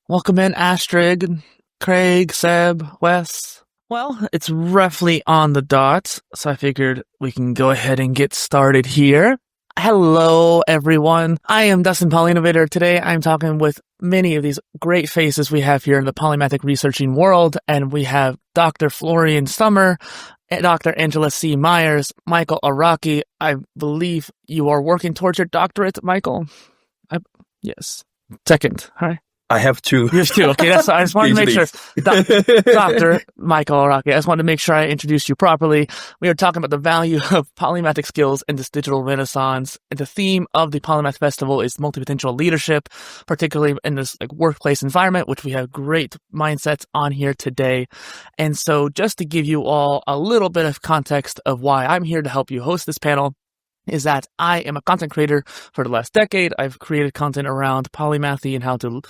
Welcome in, Astrid, Craig, Seb, Wes. Well, it's roughly on the dot, so I figured we can go ahead and get started here. Hello, everyone. I am Dustin Polyinnovator. Today, I'm talking with many of these great faces we have here in the polymathic researching world, and we have Dr. Odi Stummer, Dr. Angela C. Meyers, Michael Araki. I believe you are working towards your doctorate, Michael. Yes. Second. Hi. I have two. You have two. Okay, I just wanted to make sure. Dr. Michael Araki, I just wanted to make sure I introduced you properly. We are talking about the value of polymathic skills in this digital renaissance. And the theme of the Polymath Festival is multi-potential leadership, particularly in this workplace environment, which we have great mindsets on here today. And so just to give you all a little bit of context of why I'm here to help you host this panel, is that I am a content creator for the last decade. I've created content around polymathy and how to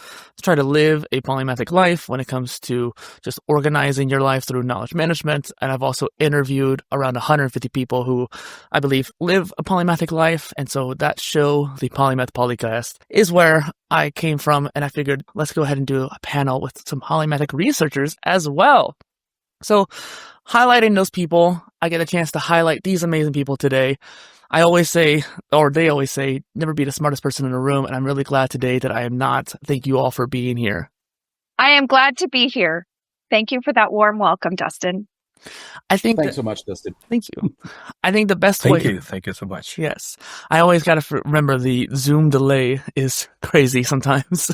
try to live a polymathic life when it comes to just organizing your life through knowledge management. And I've also interviewed around 150 people who I believe live a polymathic life. And so that show, the Polymath Podcast, is where I came from. And I figured let's go ahead and do a panel with some polymathic researchers as well. So highlighting those people, I get a chance to highlight these amazing people today. I always say, or they always say, never be the smartest person in the room. And I'm really glad today that I am not. Thank you all for being here. I am glad to be here. Thank you for that warm welcome, Dustin. Thanks so much, Dustin. Thank you. I think the best way... Thank you so much. Yes. I always got to remember the Zoom delay is crazy sometimes.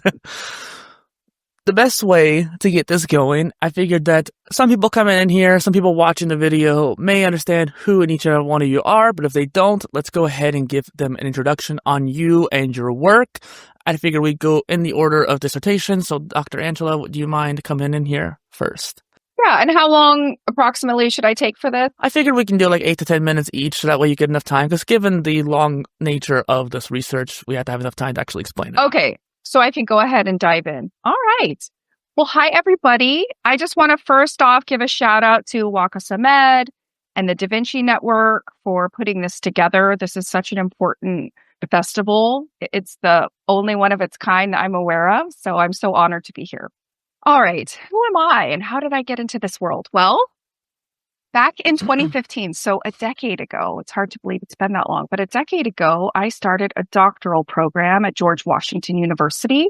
The best way to get this going, I figured that some people coming in here, some people watching the video may understand who and each and one of you are, but if they don't, let's go ahead and give them an introduction on you and your work. I figured we'd go in the order of dissertation. So Dr. Angela, do you mind coming in here first? Yeah, and how long approximately should I take for this? I figured we can do 8 to 10 minutes each, so that way you get enough time, because given the long nature of this research, we have to have enough time to actually explain it. Okay. So I can go ahead and dive in. All right. Well, hi, everybody. I just want to first off give a shout out to Wakasamed and the Da Vinci Network for putting this together. This is such an important festival. It's the only one of its kind I'm aware of. So I'm so honored to be here. All right. Who am I and how did I get into this world? Well, back in 2015, so a decade ago, it's hard to believe it's been that long, but a decade ago, I started a doctoral program at George Washington University.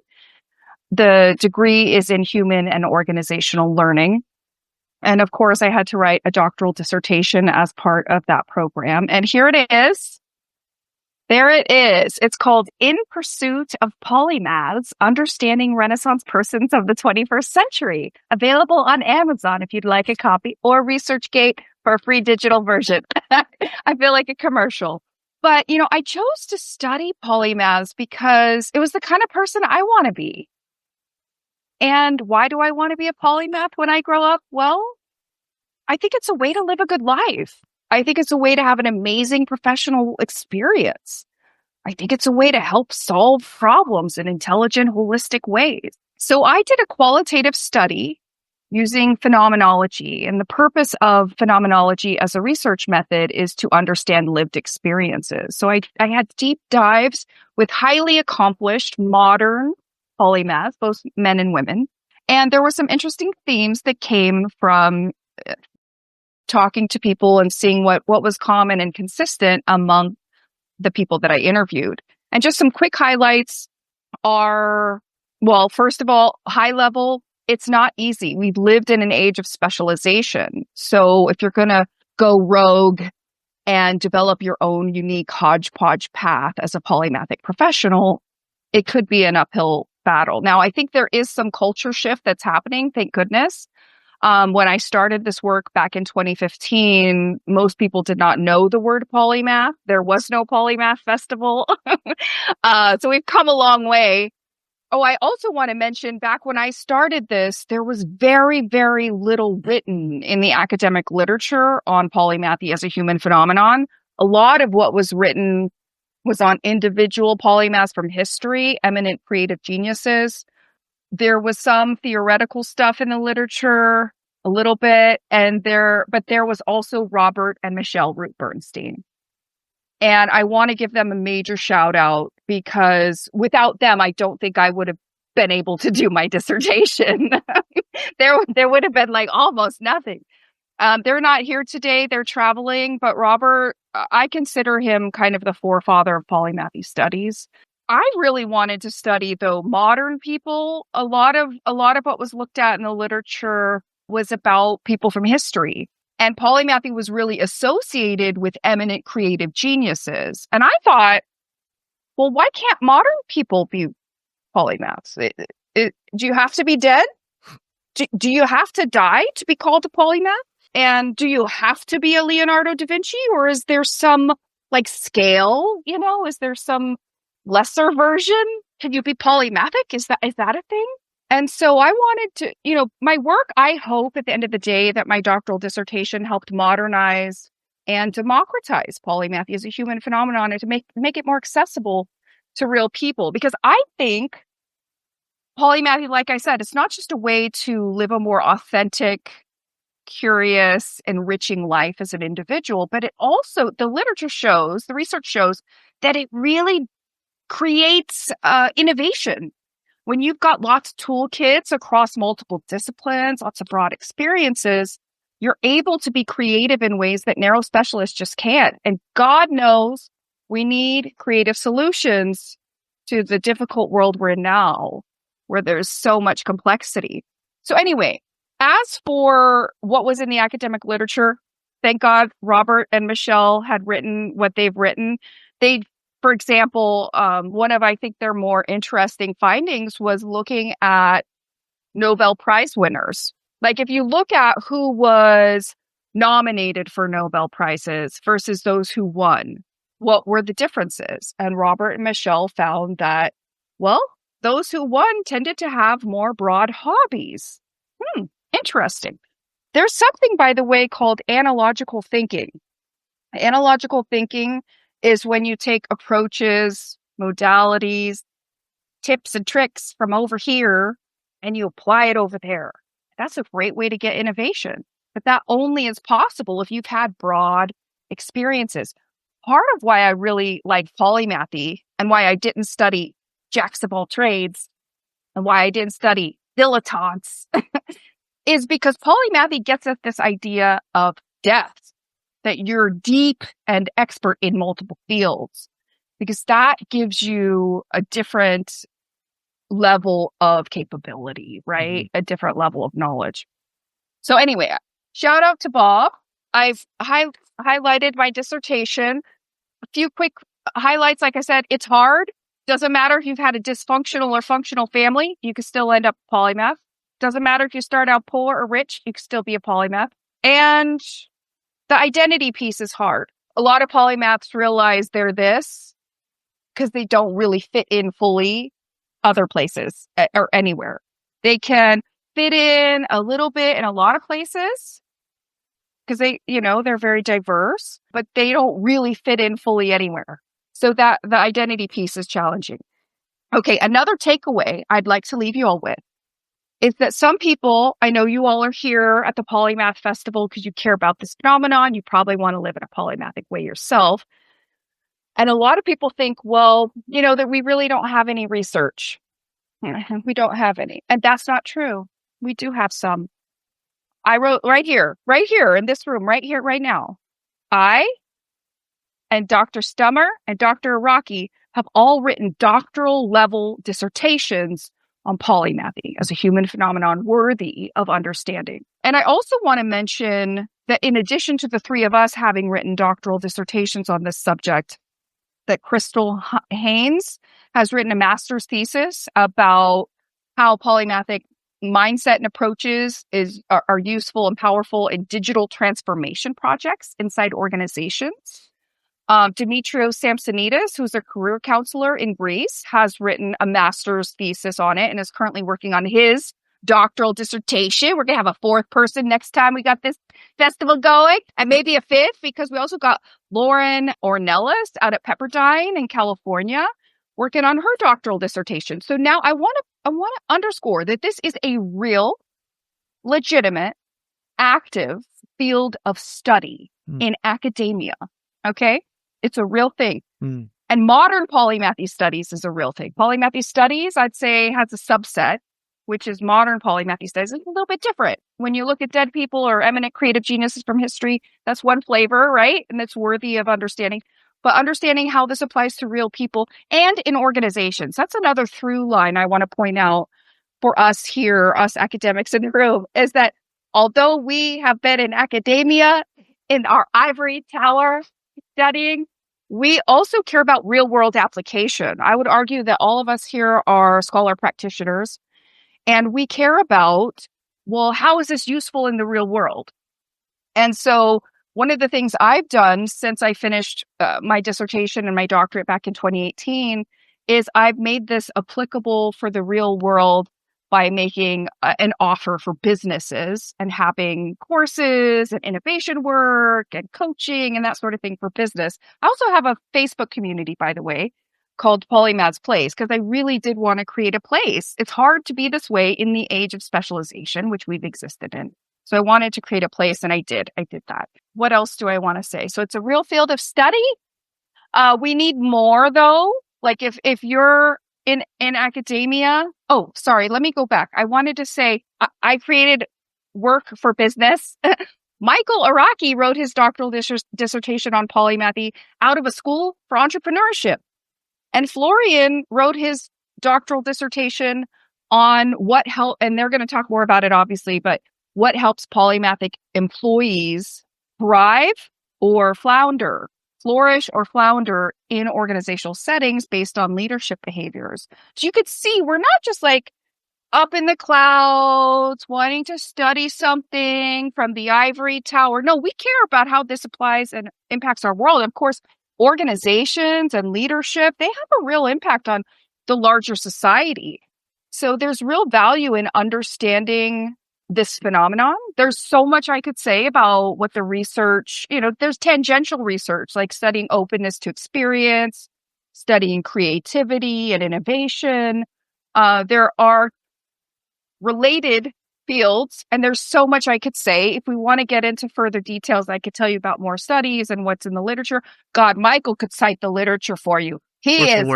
The degree is in human and organizational learning. And of course, I had to write a doctoral dissertation as part of that program. And here it is. There it is. It's called In Pursuit of Polymaths, Understanding Renaissance Persons of the 21st Century. Available on Amazon if you'd like a copy, or ResearchGate for a free digital version. I feel like a commercial. But, I chose to study polymaths because it was the kind of person I want to be. And why do I want to be a polymath when I grow up? Well, I think it's a way to live a good life. I think it's a way to have an amazing professional experience. I think it's a way to help solve problems in intelligent, holistic ways. So I did a qualitative study using phenomenology. And the purpose of phenomenology as a research method is to understand lived experiences. So I had deep dives with highly accomplished modern polymaths, both men and women. And there were some interesting themes that came from talking to people and seeing what was common and consistent among the people that I interviewed. And just some quick highlights are, well, first of all, high level, it's not easy. We've lived in an age of specialization. So if you're going to go rogue and develop your own unique hodgepodge path as a polymathic professional, it could be an uphill battle. Now, I think there is some culture shift that's happening, thank goodness. When I started this work back in 2015, most people did not know the word polymath. There was no Polymath Festival. So we've come a long way. Oh, I also want to mention back when I started this, there was very, very little written in the academic literature on polymathy as a human phenomenon. A lot of what was written was on individual polymaths from history, eminent creative geniuses. There was some theoretical stuff in the literature, a little bit, but there was also Robert and Michelle Root Bernstein. And I want to give them a major shout out because without them, I don't think I would have been able to do my dissertation. There would have been like almost nothing. They're not here today. They're traveling, but Robert, I consider him kind of the forefather of polymathy studies. I really wanted to study, though, modern people. A lot of what was looked at in the literature was about people from history. And polymathy was really associated with eminent creative geniuses. And I thought, well, why can't modern people be polymaths? Do you have to be dead? Do you have to die to be called a polymath? And do you have to be a Leonardo da Vinci? Or is there some like scale? Is there some lesser version? Can you be polymathic? Is that a thing? And so I wanted to, my work, I hope at the end of the day that my doctoral dissertation helped modernize and democratize polymathy as a human phenomenon and to make it more accessible to real people. Because I think polymathy, like I said, it's not just a way to live a more authentic, curious, enriching life as an individual, but it also, the research shows that it really creates innovation. When you've got lots of toolkits across multiple disciplines, lots of broad experiences, you're able to be creative in ways that narrow specialists just can't. And God knows we need creative solutions to the difficult world we're in now, where there's so much complexity. So anyway, as for what was in the academic literature, thank God Robert and Michelle had written what they've written. For example, one of, I think, their more interesting findings was looking at Nobel Prize winners. Like if you look at who was nominated for Nobel Prizes versus those who won, what were the differences? And Robert and Michelle found that, well, those who won tended to have more broad hobbies. Interesting. There's something, by the way, called analogical thinking. Analogical thinking is when you take approaches, modalities, tips and tricks from over here and you apply it over there. That's a great way to get innovation. But that only is possible if you've had broad experiences. Part of why I really like polymathy and why I didn't study jacks of all trades and why I didn't study dilettantes is because polymathy gets at this idea of depth, that you're deep and expert in multiple fields, because that gives you a different level of capability, right? A different level of knowledge. So anyway, shout out to Bob. I've highlighted my dissertation. A few quick highlights. Like I said, it's hard. Doesn't matter if you've had a dysfunctional or functional family, you can still end up a polymath. Doesn't matter if you start out poor or rich, you can still be a polymath. And the identity piece is hard. A lot of polymaths realize they're this because they don't really fit in fully other places or anywhere. They can fit in a little bit in a lot of places because they're very diverse, but they don't really fit in fully anywhere. So that the identity piece is challenging. Okay, another takeaway I'd like to leave you all with is that some people, I know you all are here at the Polymath Festival because you care about this phenomenon. You probably want to live in a polymathic way yourself. And a lot of people think, well, that we really don't have any research. We don't have any. And that's not true. We do have some. I wrote right here in this room, right here, right now. I and Dr. Stummer and Dr. Araki have all written doctoral level dissertations on polymathy as a human phenomenon worthy of understanding. And I also want to mention that in addition to the three of us having written doctoral dissertations on this subject, that Crystal Haynes has written a master's thesis about how polymathic mindset and approaches are useful and powerful in digital transformation projects inside organizations. Dimitrios Samsonidis, who's a career counselor in Greece, has written a master's thesis on it and is currently working on his doctoral dissertation. We're going to have a fourth person next time we got this festival going, and maybe a fifth, because we also got Lauren Ornelas out at Pepperdine in California working on her doctoral dissertation. So now I want to underscore that this is a real, legitimate, active field of study in academia. Okay? It's a real thing. And modern polymathy studies is a real thing. Polymathy studies, I'd say, has a subset, which is modern polymathy studies. It's a little bit different. When you look at dead people or eminent creative geniuses from history, that's one flavor, right? And it's worthy of understanding. But understanding how this applies to real people and in organizations, that's another through line I want to point out for us here, us academics in the room, is that although we have been in academia in our ivory tower studying, we also care about real world application. I would argue that all of us here are scholar practitioners, and we care about, well, how is this useful in the real world? And so one of the things I've done since I finished my dissertation and my doctorate back in 2018 is I've made this applicable for the real world by making an offer for businesses and having courses and innovation work and coaching and that sort of thing for business. I also have a Facebook community, by the way, called Polymath's Place, because I really did want to create a place. It's hard to be this way in the age of specialization, which we've existed in. So I wanted to create a place, and I did. I did that. What else do I want to say? So it's a real field of study. We need more, though. Like if you're in academia. Oh, sorry. Let me go back. I wanted to say I created work for business. Michael Araki wrote his doctoral dissertation on polymathy out of a school for entrepreneurship. And Florian wrote his doctoral dissertation on what help, and they're going to talk more about it, obviously, but what helps polymathic employees thrive or flourish or flounder in organizational settings based on leadership behaviors. So you could see we're not just like up in the clouds wanting to study something from the ivory tower. No, we care about how this applies and impacts our world. Of course, organizations and leadership, they have a real impact on the larger society. So there's real value in understanding this phenomenon. There's so much I could say about what the research, there's tangential research, like studying openness to experience, studying creativity and innovation. There are related fields, and there's so much I could say. If we want to get into further details, I could tell you about more studies and what's in the literature. God, Michael could cite the literature for you. He is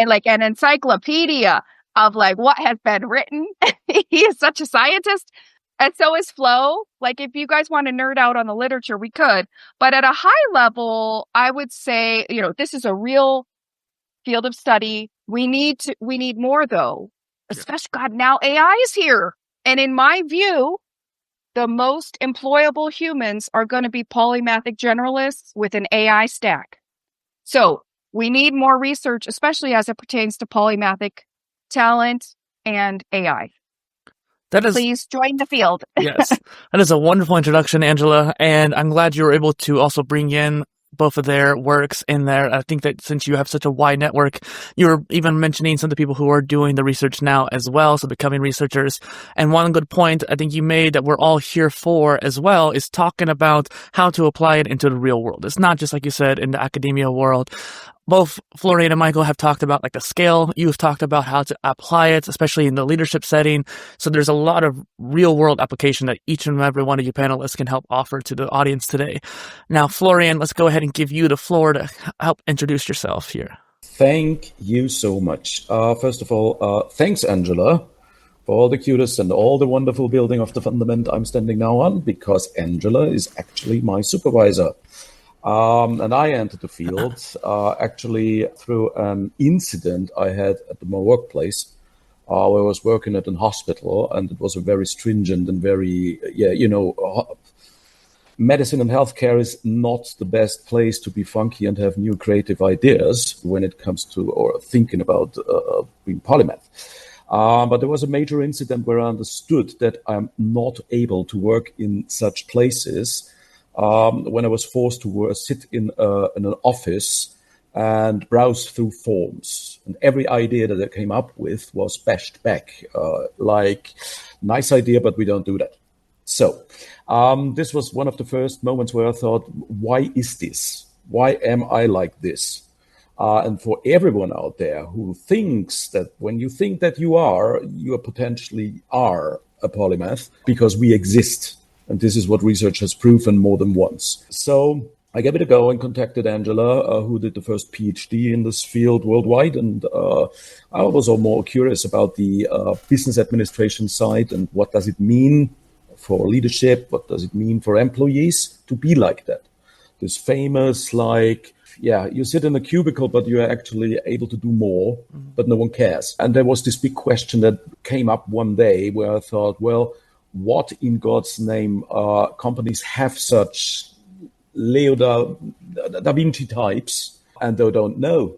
like an encyclopedia of like what has been written. He is such a scientist. And so is Flo. Like if you guys want to nerd out on the literature, we could. But at a high level, I would say, this is a real field of study. We need more though. Especially, God, now AI is here. And in my view, the most employable humans are going to be polymathic generalists with an AI stack. So we need more research, especially as it pertains to polymathic talent and AI. Please join the field. Yes, that is a wonderful introduction, Angela. And I'm glad you were able to also bring in both of their works in there. I think that since you have such a wide network, you were even mentioning some of the people who are doing the research now as well, so becoming researchers. And one good point I think you made that we're all here for as well is talking about how to apply it into the real world. It's not just like you said in the academia world. Both Florian and Michael have talked about like the scale. You've talked about how to apply it, especially in the leadership setting. So there's a lot of real world application that each and every one of you panelists can help offer to the audience today. Now, Florian, let's go ahead and give you the floor to help introduce yourself here. Thank you so much. First of all, thanks, Angela, for all the cutest and all the wonderful building of the fundament I'm standing now on, because Angela is actually my supervisor. And I entered the field actually through an incident I had at my workplace where I was working at a hospital, and it was a very stringent and very, medicine and healthcare is not the best place to be funky and have new creative ideas when it comes to or thinking about being polymath. But there was a major incident where I understood that I'm not able to work in such places when I was forced to sit in an office and browse through forms. And every idea that I came up with was bashed back, like, nice idea, but we don't do that. So this was one of the first moments where I thought, why is this? Why am I like this? And for everyone out there who thinks that when you think that you potentially are a polymath, because we exist. And this is what research has proven more than once. So I gave it a go and contacted Angela, who did the first PhD in this field worldwide. And I was all more curious about the business administration side and what does it mean for leadership? What does it mean for employees to be like that? This famous, you sit in a cubicle, but you're actually able to do more, but no one cares. And there was this big question that came up one day where I thought, well, what in God's name companies have such Leo da Vinci types, and they don't know,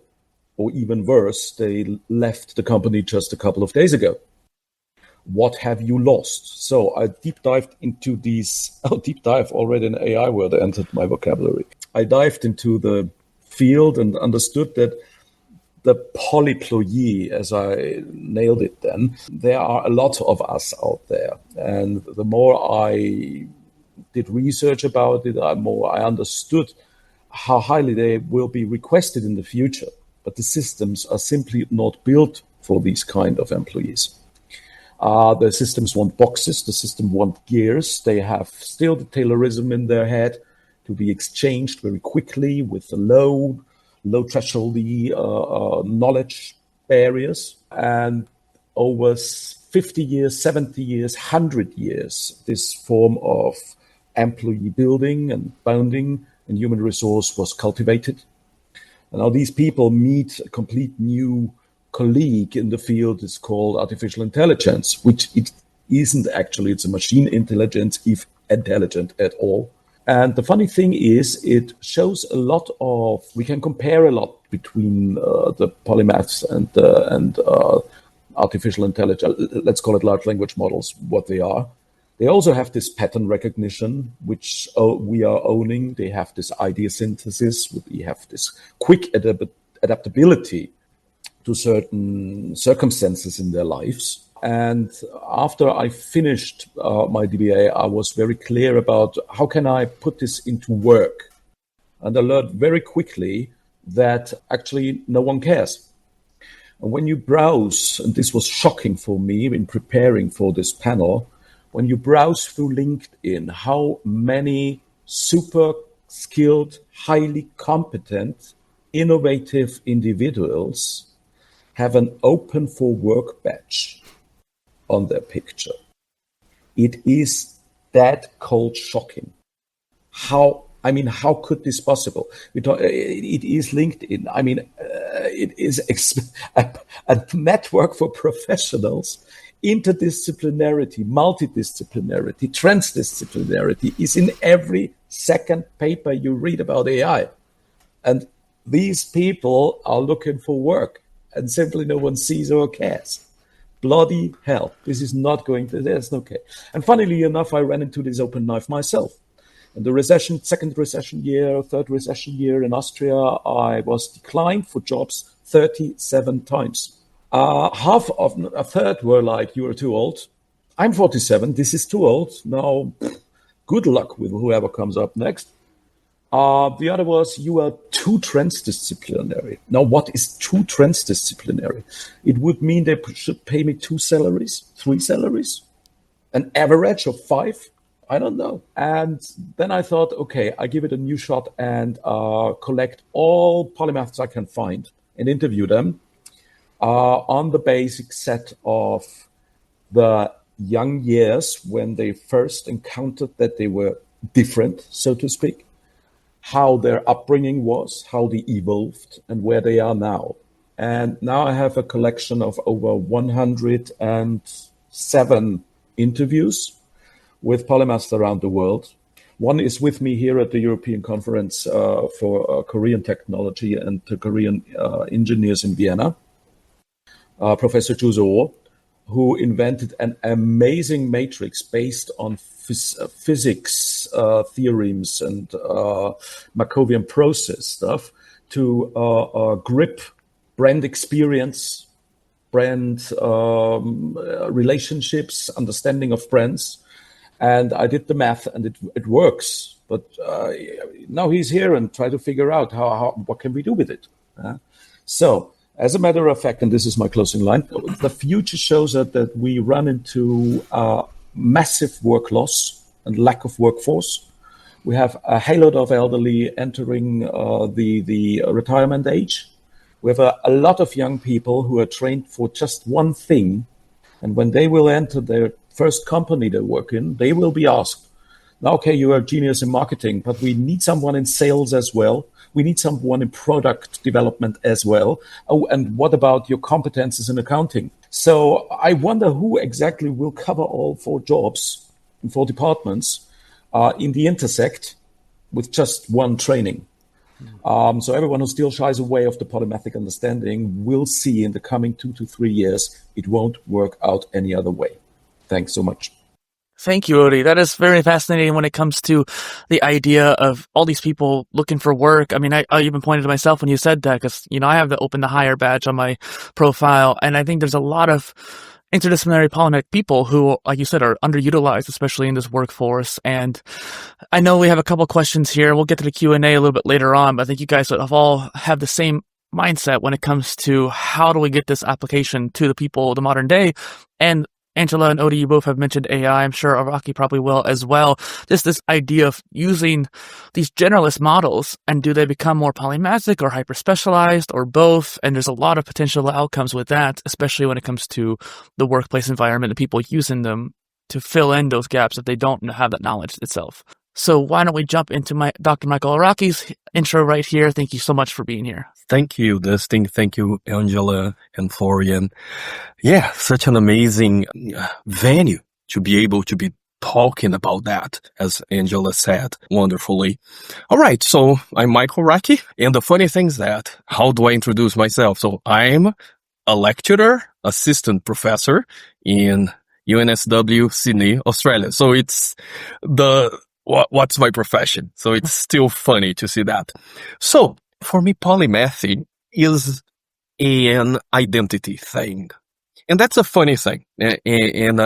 or even worse, they left the company just a couple of days ago. What have you lost? So I deep dived into these. Deep dive already an AI word entered my vocabulary. I dived into the field and understood that the polyployee, as I nailed it then, there are a lot of us out there, and the more I did research about it, the more I understood how highly they will be requested in the future. But the systems are simply not built for these kind of employees. The systems want boxes, the system want gears. They have still the Taylorism in their head to be exchanged very quickly with the low threshold knowledge barriers. And over 50 years, 70 years, 100 years, this form of employee building and bounding and human resource was cultivated. And now these people meet a complete new colleague in the field. Is called artificial intelligence, which it isn't actually. It's a machine intelligence, if intelligent at all. And the funny thing is, it shows a lot of, we can compare a lot between the polymaths and artificial intelligence, let's call it large language models, what they are. They also have this pattern recognition, which we are owning. They have this idea synthesis. We have this quick adaptability to certain circumstances in their lives. And after I finished my DBA, I was very clear about how can I put this into work. And I learned very quickly that actually no one cares. And when you browse, and this was shocking for me in preparing for this panel, when you browse through LinkedIn, how many super skilled, highly competent, innovative individuals have an open for work badge on their picture. It is that cold shocking. How could this possible? It is LinkedIn. It is a network for professionals. Interdisciplinarity, multidisciplinarity, transdisciplinarity is in every second paper you read about AI. And these people are looking for work, and simply no one sees or cares. Bloody hell. This is not going to, there's no care. And funnily enough, I ran into this open knife myself. In the recession, second recession year, third recession year in Austria, I was declined for jobs 37 times. Half of a third were like, you are too old. I'm 47. This is too old. Now, good luck with whoever comes up next. The other was, you are too transdisciplinary. Now, what is too transdisciplinary? It would mean they should pay me 2 salaries, 3 salaries, an average of 5. I don't know. And then I thought, okay, I give it a new shot and collect all polymaths I can find and interview them on the basic set of the young years when they first encountered that they were different, so to speak, how their upbringing was, how they evolved, and where they are now. And now I have a collection of over 107 interviews with polymaths around the world. One is with me here at the European Conference for Korean Technology and Korean Engineers in Vienna, Professor Ju So, who invented an amazing matrix based on physics theorems and Markovian process stuff to grip brand experience, brand relationships, understanding of brands. And I did the math, and it works. But now he's here and try to figure out what can we do with it. So, as a matter of fact, and this is my closing line, the future shows that we run into massive work loss and lack of workforce. We have a halo of elderly entering the retirement age. We have a lot of young people who are trained for just one thing. And when they will enter their first company they work in, they will be asked, now, okay, you are a genius in marketing, but we need someone in sales as well. We need someone in product development as well. Oh, and what about your competences in accounting? So I wonder who exactly will cover all 4 jobs in 4 departments in the intersect with just one training. So everyone who still shies away of the polymathic understanding will see in the coming 2 to 3 years, it won't work out any other way. Thanks so much. Thank you, Odi. That is very fascinating when it comes to the idea of all these people looking for work. I mean, I even pointed to myself when you said that because, I have the Open to Hire badge on my profile, and I think there's a lot of interdisciplinary polymathic people who, like you said, are underutilized, especially in this workforce. And I know we have a couple questions here. We'll get to the Q&A a little bit later on, but I think you guys all have the same mindset when it comes to how do we get this application to the people of the modern day. And Angela and Odi, you both have mentioned AI. I'm sure Araki probably will as well. Just this idea of using these generalist models, and do they become more polymathic or hyper-specialized or both? And there's a lot of potential outcomes with that, especially when it comes to the workplace environment and people using them to fill in those gaps if they don't have that knowledge itself. So why don't we jump into Dr. Michael Araki's intro right here. Thank you so much for being here. Thank you, Dustin. Thank you, Angela and Florian. Yeah, such an amazing venue to be able to be talking about that, as Angela said wonderfully. All right, so I'm Michael Araki, and the funny thing is that, how do I introduce myself? So I'm a lecturer, assistant professor in UNSW, Sydney, Australia. So it's what's my profession? So it's still funny to see that. So for me, polymathy is an identity thing. And that's a funny thing. And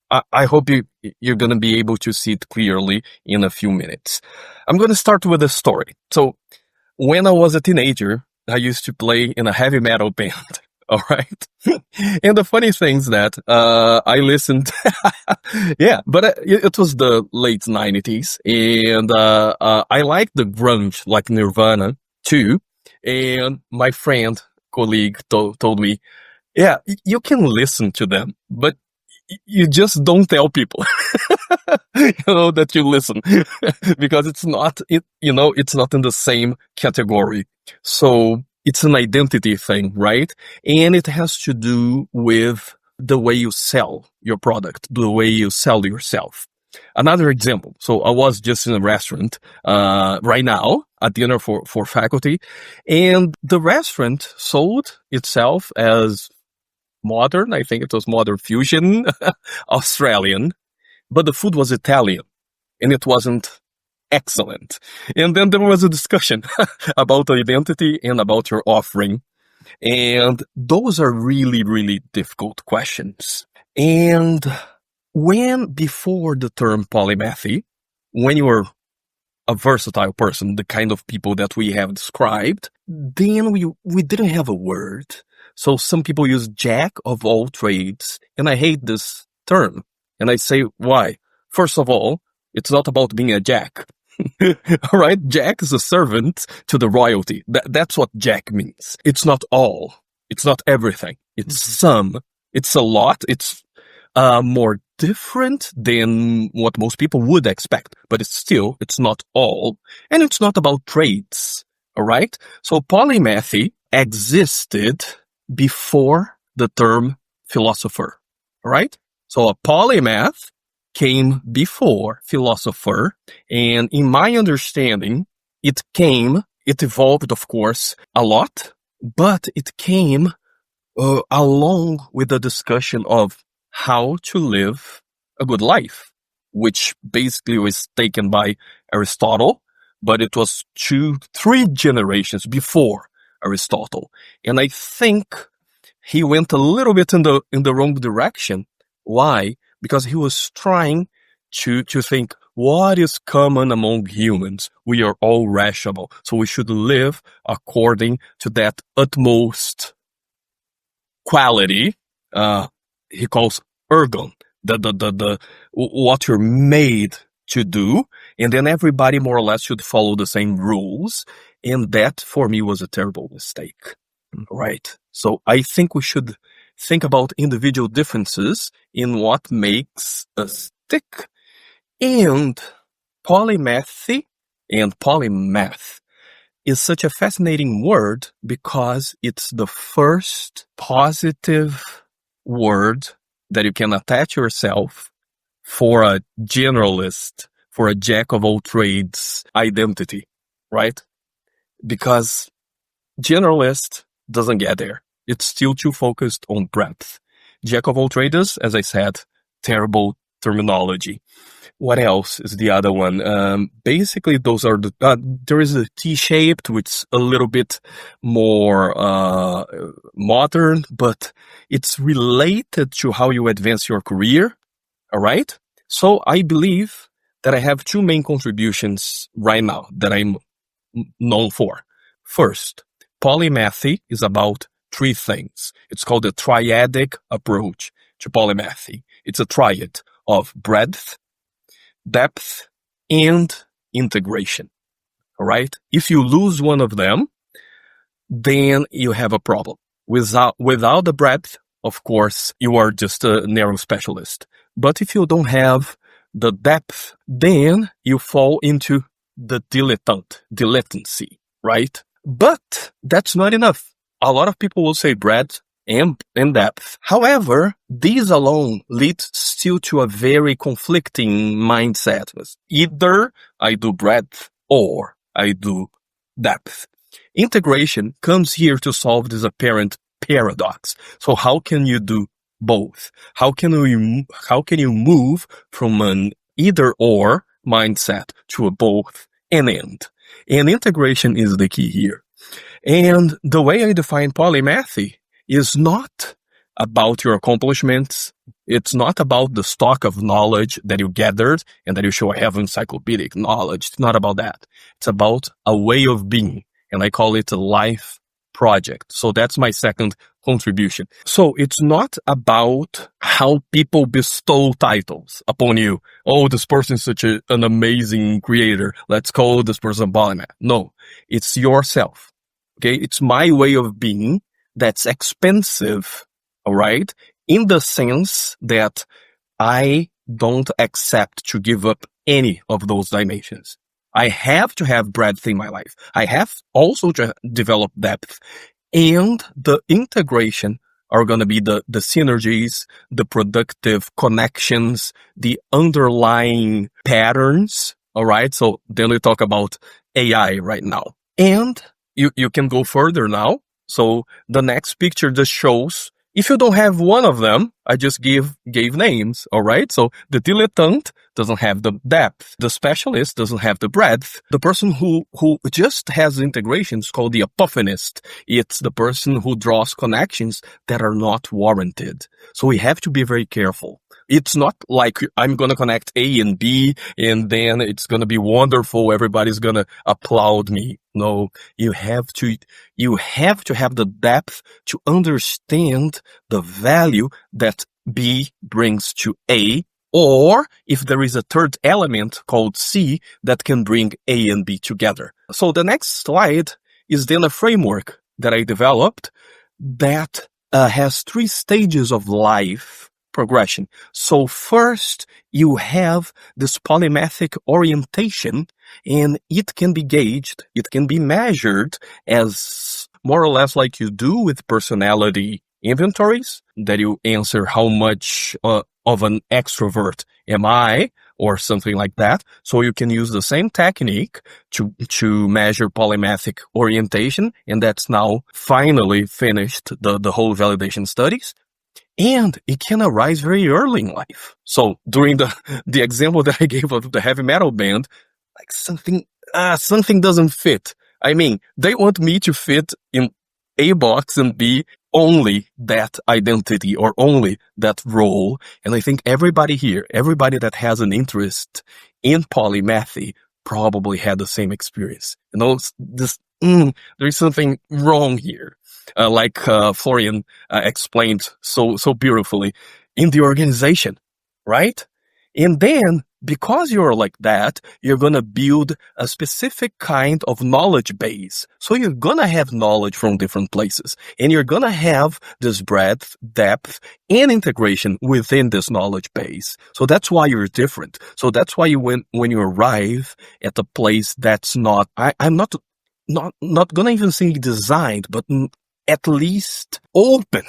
I hope you're going to be able to see it clearly in a few minutes. I'm going to start with a story. So when I was a teenager, I used to play in a heavy metal band. All right. And the funny thing is that, I listened, yeah, but it was the late 90s, and, I liked the grunge, like Nirvana too. And my colleague told me, yeah, you can listen to them, but you just don't tell people, that you listen because it's not in the same category. So it's an identity thing, right? And it has to do with the way you sell your product, the way you sell yourself. Another example. So I was just in a restaurant, right now at dinner for faculty, and the restaurant sold itself as modern. I think it was modern fusion, Australian, but the food was Italian and it wasn't excellent. And then there was a discussion about identity and about your offering. And those are really, really difficult questions. And before the term polymathy, when you are a versatile person, the kind of people that we have described, then we didn't have a word. So some people use jack of all trades. And I hate this term. And I say, why? First of all, it's not about being a jack. All right. Jack is a servant to the royalty. That's what jack means. It's not all. It's not everything. It's some. It's a lot. It's more different than what most people would expect, but it's not all. And it's not about trades. All right. So polymathy existed before the term philosopher. All right. So a polymath came before philosopher, and in my understanding, it evolved, of course, a lot, but it came along with the discussion of how to live a good life, which basically was taken by Aristotle, but it was 2-3 generations before Aristotle. And I think he went a little bit in the wrong direction. Why? Because he was trying to think, what is common among humans? We are all rational, so we should live according to that utmost quality. He calls ergon, the what you're made to do, and then everybody more or less should follow the same rules. And that for me was a terrible mistake. Right. So I think we should think about individual differences in what makes us tick. And polymathy and polymath is such a fascinating word because it's the first positive word that you can attach yourself for a generalist, for a jack of all trades identity, right? Because generalist doesn't get there. It's still too focused on breadth. Jack of all trades, as I said, terrible terminology. What else is the other one? Basically, those are there is a T-shaped, which is a little bit more modern, but it's related to how you advance your career. All right? So I believe that I have two main contributions right now that I'm known for. First, polymathy is about three things. It's called the triadic approach to polymathy. It's a triad of breadth, depth, and integration. All right? If you lose one of them, then you have a problem. Without the breadth, of course, you are just a narrow specialist. But if you don't have the depth, then you fall into the dilettancy, right? But that's not enough. A lot of people will say breadth and depth. However, these alone lead still to a very conflicting mindset. Either I do breadth or I do depth. Integration comes here to solve this apparent paradox. So how can you do both? How can you move from an either or mindset to a both and end? And integration is the key here. And the way I define polymathy is not about your accomplishments. It's not about the stock of knowledge that you gathered and that you show I have encyclopedic knowledge. It's not about that. It's about a way of being. And I call it a life project. So that's my second contribution. So it's not about how people bestow titles upon you. Oh, this person is such an amazing creator. Let's call this person Polymath. No, it's yourself. Okay. It's my way of being that's expensive. All right. In the sense that I don't accept to give up any of those dimensions. I have to have breadth in my life. I have also to develop depth. And the integration are going to be the synergies, the productive connections, the underlying patterns. All right. So then we talk about AI right now. And you can go further now. So the next picture just shows, if you don't have one of them, I just gave names, all right? So the dilettante doesn't have the depth. The specialist doesn't have the breadth. The person who just has integration is called the apophanist. It's the person who draws connections that are not warranted. So we have to be very careful. It's not like I'm going to connect A and B and then it's going to be wonderful. Everybody's going to applaud me. No, you have to have the depth to understand the value that B brings to A, or if there is a third element called C that can bring A and B together. So the next slide is then a framework that I developed that has 3 stages of life progression. So first, you have this polymathic orientation, and it can be gauged, it can be measured as more or less like you do with personality inventories, that you answer how much of an extrovert am I, or something like that. So you can use the same technique to measure polymathic orientation, and that's now finally finished the whole validation studies. And it can arise very early in life. So during the example that I gave of the heavy metal band, like something doesn't fit. I mean, they want me to fit in a box and be only that identity or only that role. And I think everybody that has an interest in polymathy probably had the same experience. You know, there is something wrong here. Like Florian explained so beautifully in the organization, right? And then because you're like that, you're going to build a specific kind of knowledge base. So you're going to have knowledge from different places, and you're going to have this breadth, depth, and integration within this knowledge base. So that's why you're different. So that's why when you arrive at a place that's not, I'm not going to even say designed, but at least open.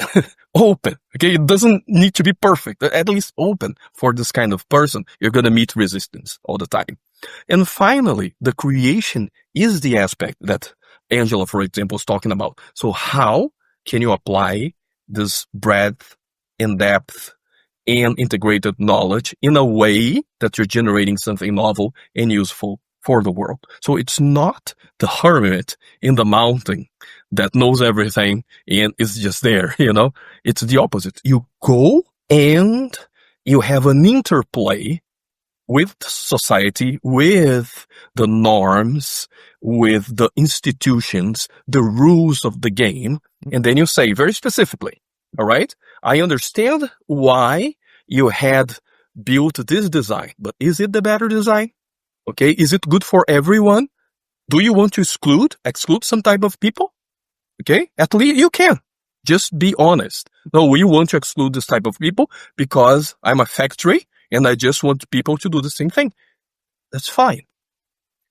Open. Okay. It doesn't need to be perfect. At least open for this kind of person. You're going to meet resistance all the time. And finally, the creation is the aspect that Angela, for example, is talking about. So how can you apply this breadth and depth and integrated knowledge in a way that you're generating something novel and useful for the world? So it's not the hermit in the mountain that knows everything and is just there, It's the opposite. You go and you have an interplay with society, with the norms, with the institutions, the rules of the game. And then you say very specifically, all right, I understand why you had built this design, but is it the better design? Okay, is it good for everyone? Do you want to exclude some type of people? Okay, at least you can. Just be honest. No, we want to exclude this type of people because I'm a factory and I just want people to do the same thing. That's fine.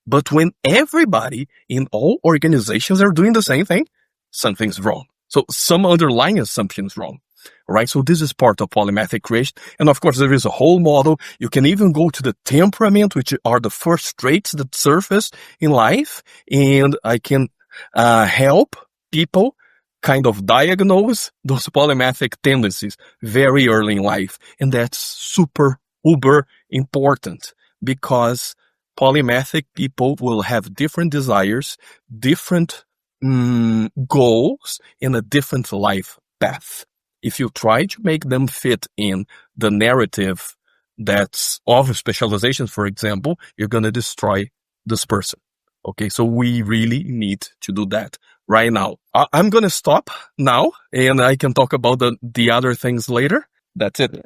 But when everybody in all organizations are doing the same thing, something's wrong. So some underlying assumption is wrong. Right? So this is part of polymathic creation. And of course, there is a whole model. You can even go to the temperament, which are the first traits that surface in life. And I can help people kind of diagnose those polymathic tendencies very early in life. And that's super, uber important because polymathic people will have different desires, different goals, and a different life path. If you try to make them fit in the narrative that's of specializations, for example, you're going to destroy this person. Okay, so we really need to do that right now. I'm going to stop now, and I can talk about the other things later. That's it.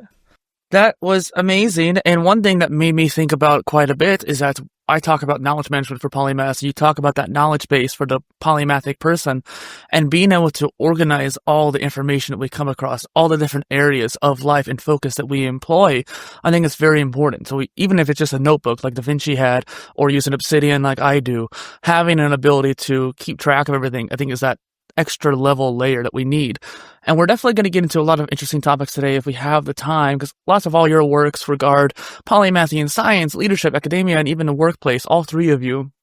That was amazing. And one thing that made me think about quite a bit is that I talk about knowledge management for polymath. You talk about that knowledge base for the polymathic person and being able to organize all the information that we come across, all the different areas of life and focus that we employ. I think it's very important. So even if it's just a notebook like Da Vinci had or using Obsidian like I do, having an ability to keep track of everything, I think is that extra level layer that we need. And we're definitely going to get into a lot of interesting topics today if we have the time, because lots of all your works regard polymathy in science, leadership, academia, and even the workplace, all three of you.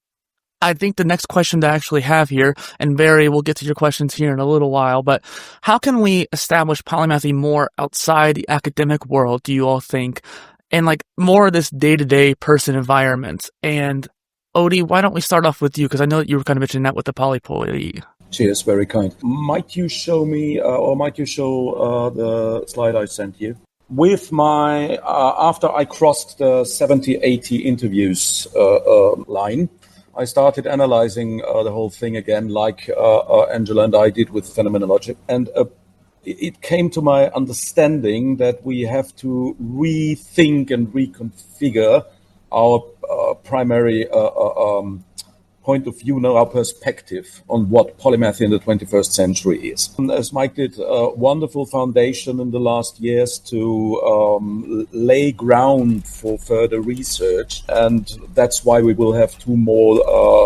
I think the next question that I actually have here, and Barry, we'll get to your questions here in a little while, but how can we establish polymathy more outside the academic world, do you all think, and like more of this day-to-day person environment? And Odi, why don't we start off with you, because I know that you were kind of mentioning that with the polypoly. Cheers, very kind. Might you show me, or might you show the slide I sent you? With my, after I crossed the 70, 80 interviews line, I started analyzing the whole thing again, like Angela and I did with phenomenology. And it came to my understanding that we have to rethink and reconfigure our primary point of view, our perspective on what polymathy in the 21st century is. And as Mike did a wonderful foundation in the last years to lay ground for further research, and that's why we will have 2 more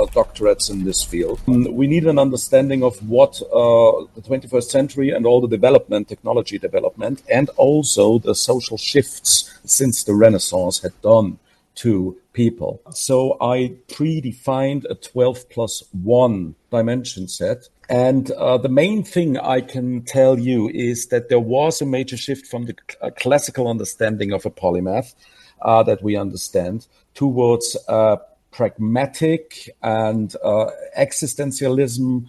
doctorates in this field. We need an understanding of what the 21st century and all the development, technology development, and also the social shifts since the Renaissance had done to people. So I predefined a 12+1 dimension set. And the main thing I can tell you is that there was a major shift from the classical understanding of a polymath that we understand towards pragmatic and existentialism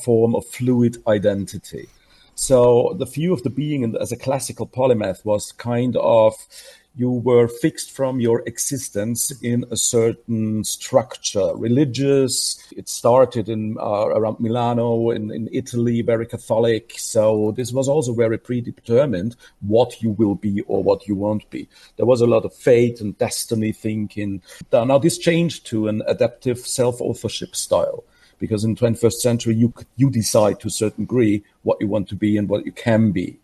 form of fluid identity. So the view of the being as a classical polymath was kind of, you were fixed from your existence in a certain structure, religious. It started in around Milano in Italy, very Catholic. So this was also very predetermined what you will be or what you won't be. There was a lot of fate and destiny thinking. Now this changed to an adaptive self-authorship style, because in the 21st century, you decide to a certain degree what you want to be and what you can be.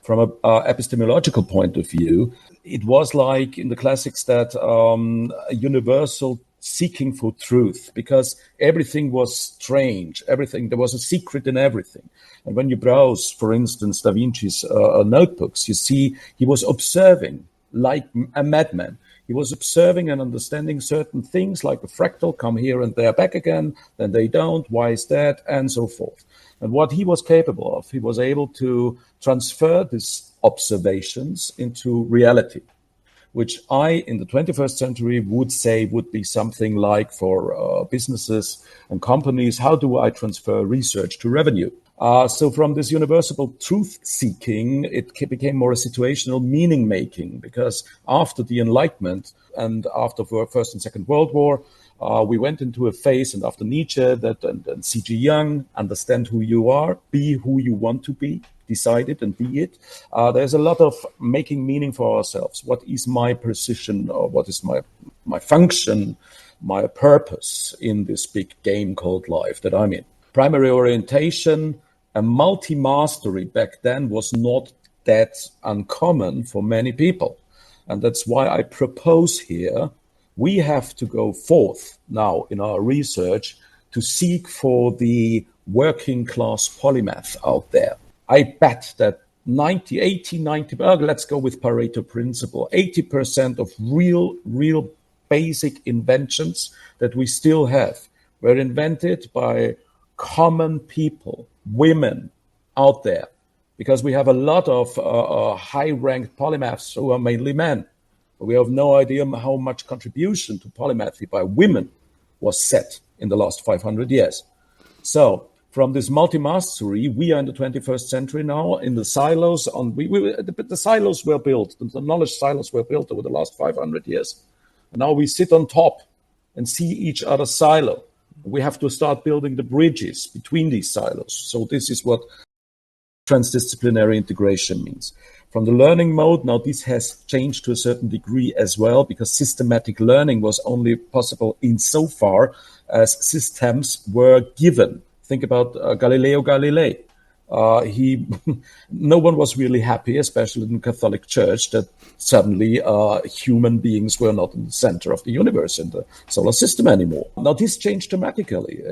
From an epistemological point of view, it was like in the classics that a universal seeking for truth, because everything was strange. There was a secret in everything. And when you browse, for instance, Da Vinci's notebooks, you see he was observing like a madman. He was observing and understanding certain things like the fractal come here and there back again, then they don't, why is that, and so forth. And what he was capable of, he was able to transfer these observations into reality, which in the 21st century would say would be something like for businesses and companies, how do I transfer research to revenue? So from this universal truth-seeking, it became more a situational meaning-making, because after the Enlightenment and after the First and Second World War, we went into a phase, and after Nietzsche and C.G. Jung, understand who you are, be who you want to be, decide it and be it. There's a lot of making meaning for ourselves. What is my position, or what is my function, my purpose in this big game called life that I'm in? Primary orientation and multi-mastery back then was not that uncommon for many people. And that's why I propose here, we have to go forth now in our research to seek for the working class polymath out there. I bet that 90, let's go with Pareto principle, 80% of real basic inventions that we still have were invented by common people, women out there, because we have a lot of high-ranked polymaths who are mainly men. We have no idea how much contribution to polymathy by women was set in the last 500 years. So from this multi-mastery, we are in the 21st century now in the silos. The silos were built, the knowledge silos were built over the last 500 years. And now we sit on top and see each other's silo. We have to start building the bridges between these silos. So this is what transdisciplinary integration means. From the learning mode, now this has changed to a certain degree as well, because systematic learning was only possible insofar as systems were given. Think about Galileo Galilei. No one was really happy, especially in the Catholic Church, that suddenly human beings were not in the center of the universe and the solar system anymore. Now, this changed dramatically.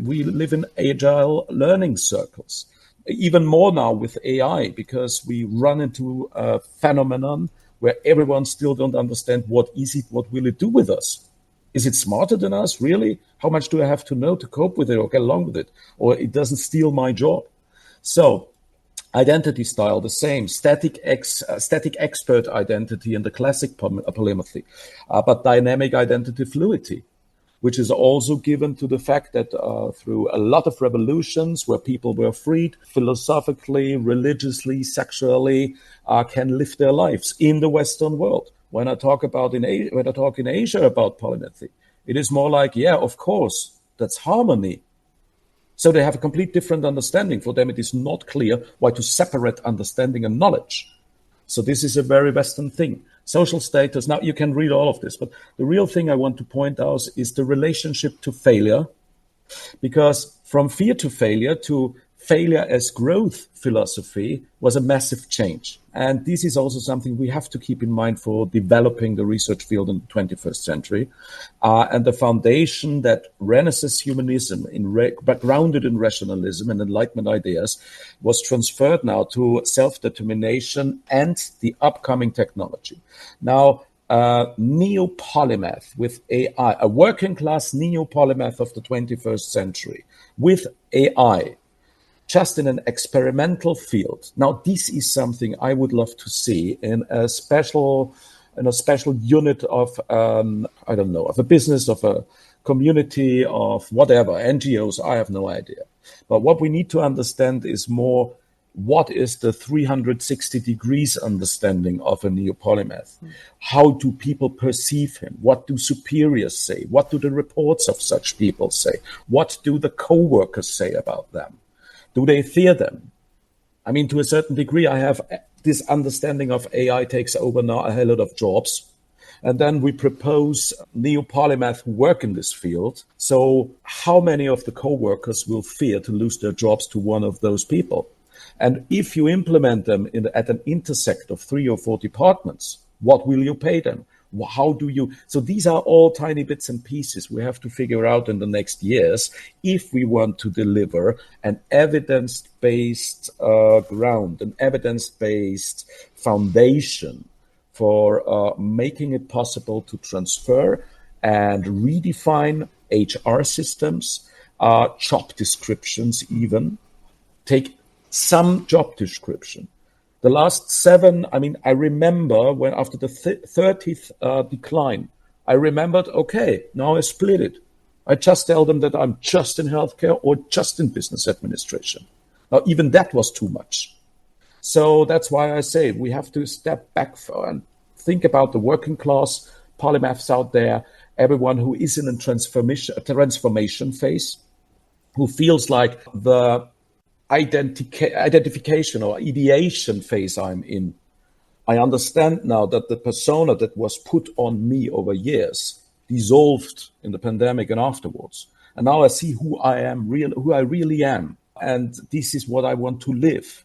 We live in agile learning circles. Even more now with AI, because we run into a phenomenon where everyone still don't understand what is it, what will it do with us? Is it smarter than us, really? How much do I have to know to cope with it or get along with it? Or it doesn't steal my job? So identity style, the same, static expert identity in the classic polymathy, but dynamic identity fluidity, which is also given to the fact that through a lot of revolutions where people were freed philosophically, religiously, sexually, can live their lives in the Western world. When I talk in Asia about polymathy, it is more like, yeah, of course, that's harmony. So they have a complete different understanding. For them, it is not clear why to separate understanding and knowledge. So this is a very Western thing. Social status, now you can read all of this, but the real thing I want to point out is the relationship to failure, because from fear to failure as growth philosophy was a massive change. And this is also something we have to keep in mind for developing the research field in the 21st century. And the foundation that Renaissance humanism, grounded in rationalism and Enlightenment ideas, was transferred now to self-determination and the upcoming technology. Now, neo-polymath with AI, a working class neo-polymath of the 21st century with AI, just in an experimental field. Now, this is something I would love to see in a special unit of, of a business, of a community, of whatever, NGOs, I have no idea. But what we need to understand is more what is the 360 degrees understanding of a neo-polymath? How do people perceive him? What do superiors say? What do the reports of such people say? What do the co-workers say about them? Do they fear them? I mean, to a certain degree, I have this understanding of AI takes over now a hell lot of jobs. And then we propose neo-polymath who work in this field. So how many of the co-workers will fear to lose their jobs to one of those people? And if you implement them at an intersect of 3 or 4 departments, what will you pay them? How do you? So these are all tiny bits and pieces we have to figure out in the next years if we want to deliver an evidence-based ground, an evidence-based foundation for making it possible to transfer and redefine HR systems, job descriptions even. Take some job description. The last 7, I mean, I remember when after the 30th decline, I remembered, okay, now I split it. I just tell them that I'm just in healthcare or just in business administration. Now, even that was too much. So that's why I say we have to step back and think about the working class polymaths out there, everyone who is in a transformation phase, who feels like the identification or ideation phase I'm in. I understand now that the persona that was put on me over years dissolved in the pandemic and afterwards. And now I see who I really am. And this is what I want to live.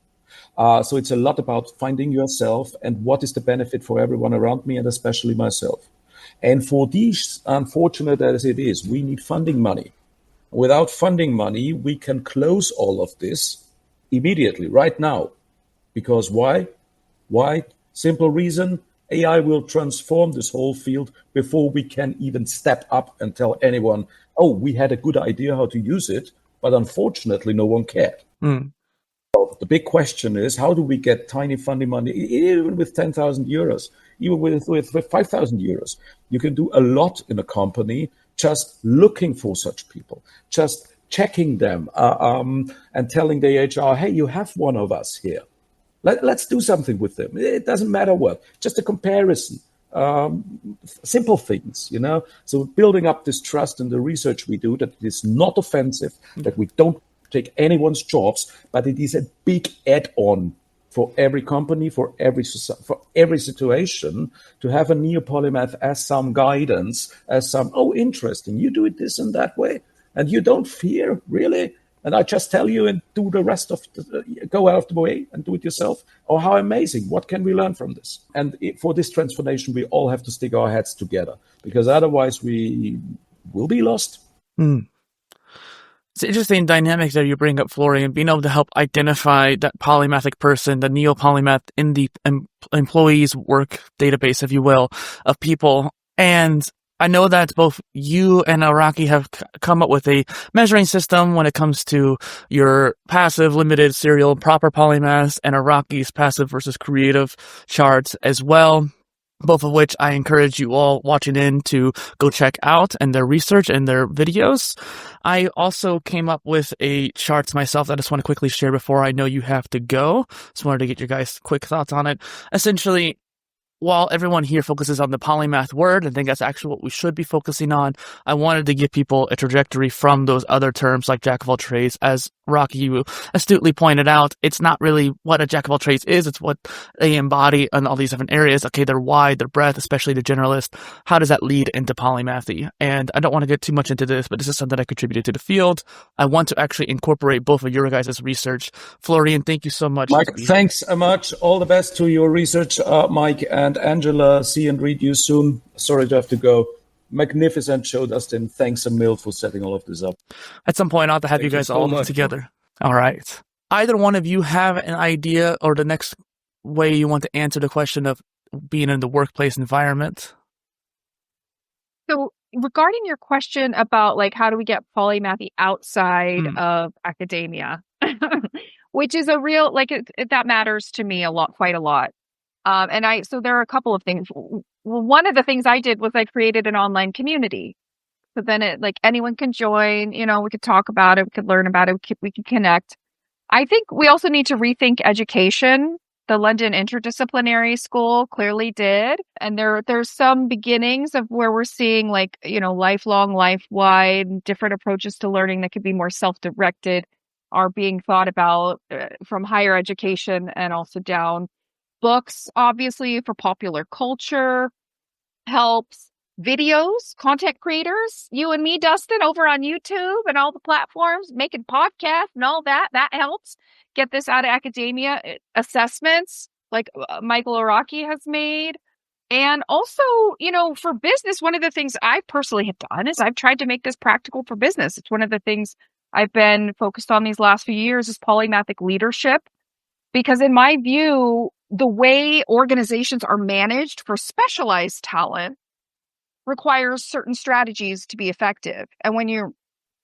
So it's a lot about finding yourself and what is the benefit for everyone around me and especially myself. And for these, unfortunate as it is, we need funding money. Without funding money, we can close all of this immediately, right now. Because why? Why? Simple reason, AI will transform this whole field before we can even step up and tell anyone, oh, we had a good idea how to use it, but unfortunately, no one cared. So the big question is, how do we get tiny funding money, even with 10,000 euros, even with 5,000 euros? You can do a lot in a company just looking for such people, just checking them and telling the HR, hey, you have one of us here. Let's do something with them. It doesn't matter what, just a comparison, simple things, you know. So building up this trust in the research we do, that it is not offensive, that we don't take anyone's jobs, but it is a big add-on for every company, for every situation, to have a neo-polymath as some guidance, as some, oh, interesting, you do it this and that way, and you don't fear, really? And I just tell you and do the rest of go out of the way and do it yourself. Oh, how amazing. What can we learn from this? And for this transformation, we all have to stick our heads together, because otherwise we will be lost. It's an interesting dynamic that you bring up, Florian, being able to help identify that polymathic person, the neo-polymath in the employees' work database, if you will, of people. And I know that both you and Araki have come up with a measuring system when it comes to your passive, limited, serial, proper polymaths, and Araki's passive versus creative charts as well. Both of which I encourage you all watching in to go check out and their research and their videos. I also came up with a chart myself that I just want to quickly share before I know you have to go. Just wanted to get your guys' quick thoughts on it. Essentially, while everyone here focuses on the polymath word, I think that's actually what we should be focusing on. I wanted to give people a trajectory from those other terms like jack of all trades. As Rocky, you astutely pointed out, it's not really what a jack of all trades is, it's what they embody in all these different areas. Okay, they're wide, they're breadth, especially the generalist. How does that lead into polymathy? And I don't want to get too much into this, but this is something I contributed to the field. I want to actually incorporate both of your guys' research. Florian, thank you so much. Mike, thanks so much. All the best to your research, Mike and Angela. See and read you soon. Sorry to have to go. Magnificent show, Dustin. Thanks a mil for setting all of this up. At some point, I'll have to have you guys all together. All right. Either one of you have an idea or the next way you want to answer the question of being in the workplace environment? So regarding your question about like how do we get polymathy outside of academia, which is a real, like that matters to me a lot, quite a lot. So there are a couple of things. Well, one of the things I did was I created an online community. So then anyone can join, we could talk about it, we could learn about it, we could connect. I think we also need to rethink education. The London Interdisciplinary School clearly did. And there's some beginnings of where we're seeing like, lifelong, life-wide, different approaches to learning that could be more self-directed are being thought about from higher education and also down. Books, obviously, for popular culture helps. Videos, content creators, you and me, Dustin, over on YouTube and all the platforms, making podcasts and all that helps get this out of academia. Assessments like Michael Araki has made. And also, for business, one of the things I personally have done is I've tried to make this practical for business. It's one of the things I've been focused on these last few years is polymathic leadership. Because in my view, the way organizations are managed for specialized talent requires certain strategies to be effective. And when you're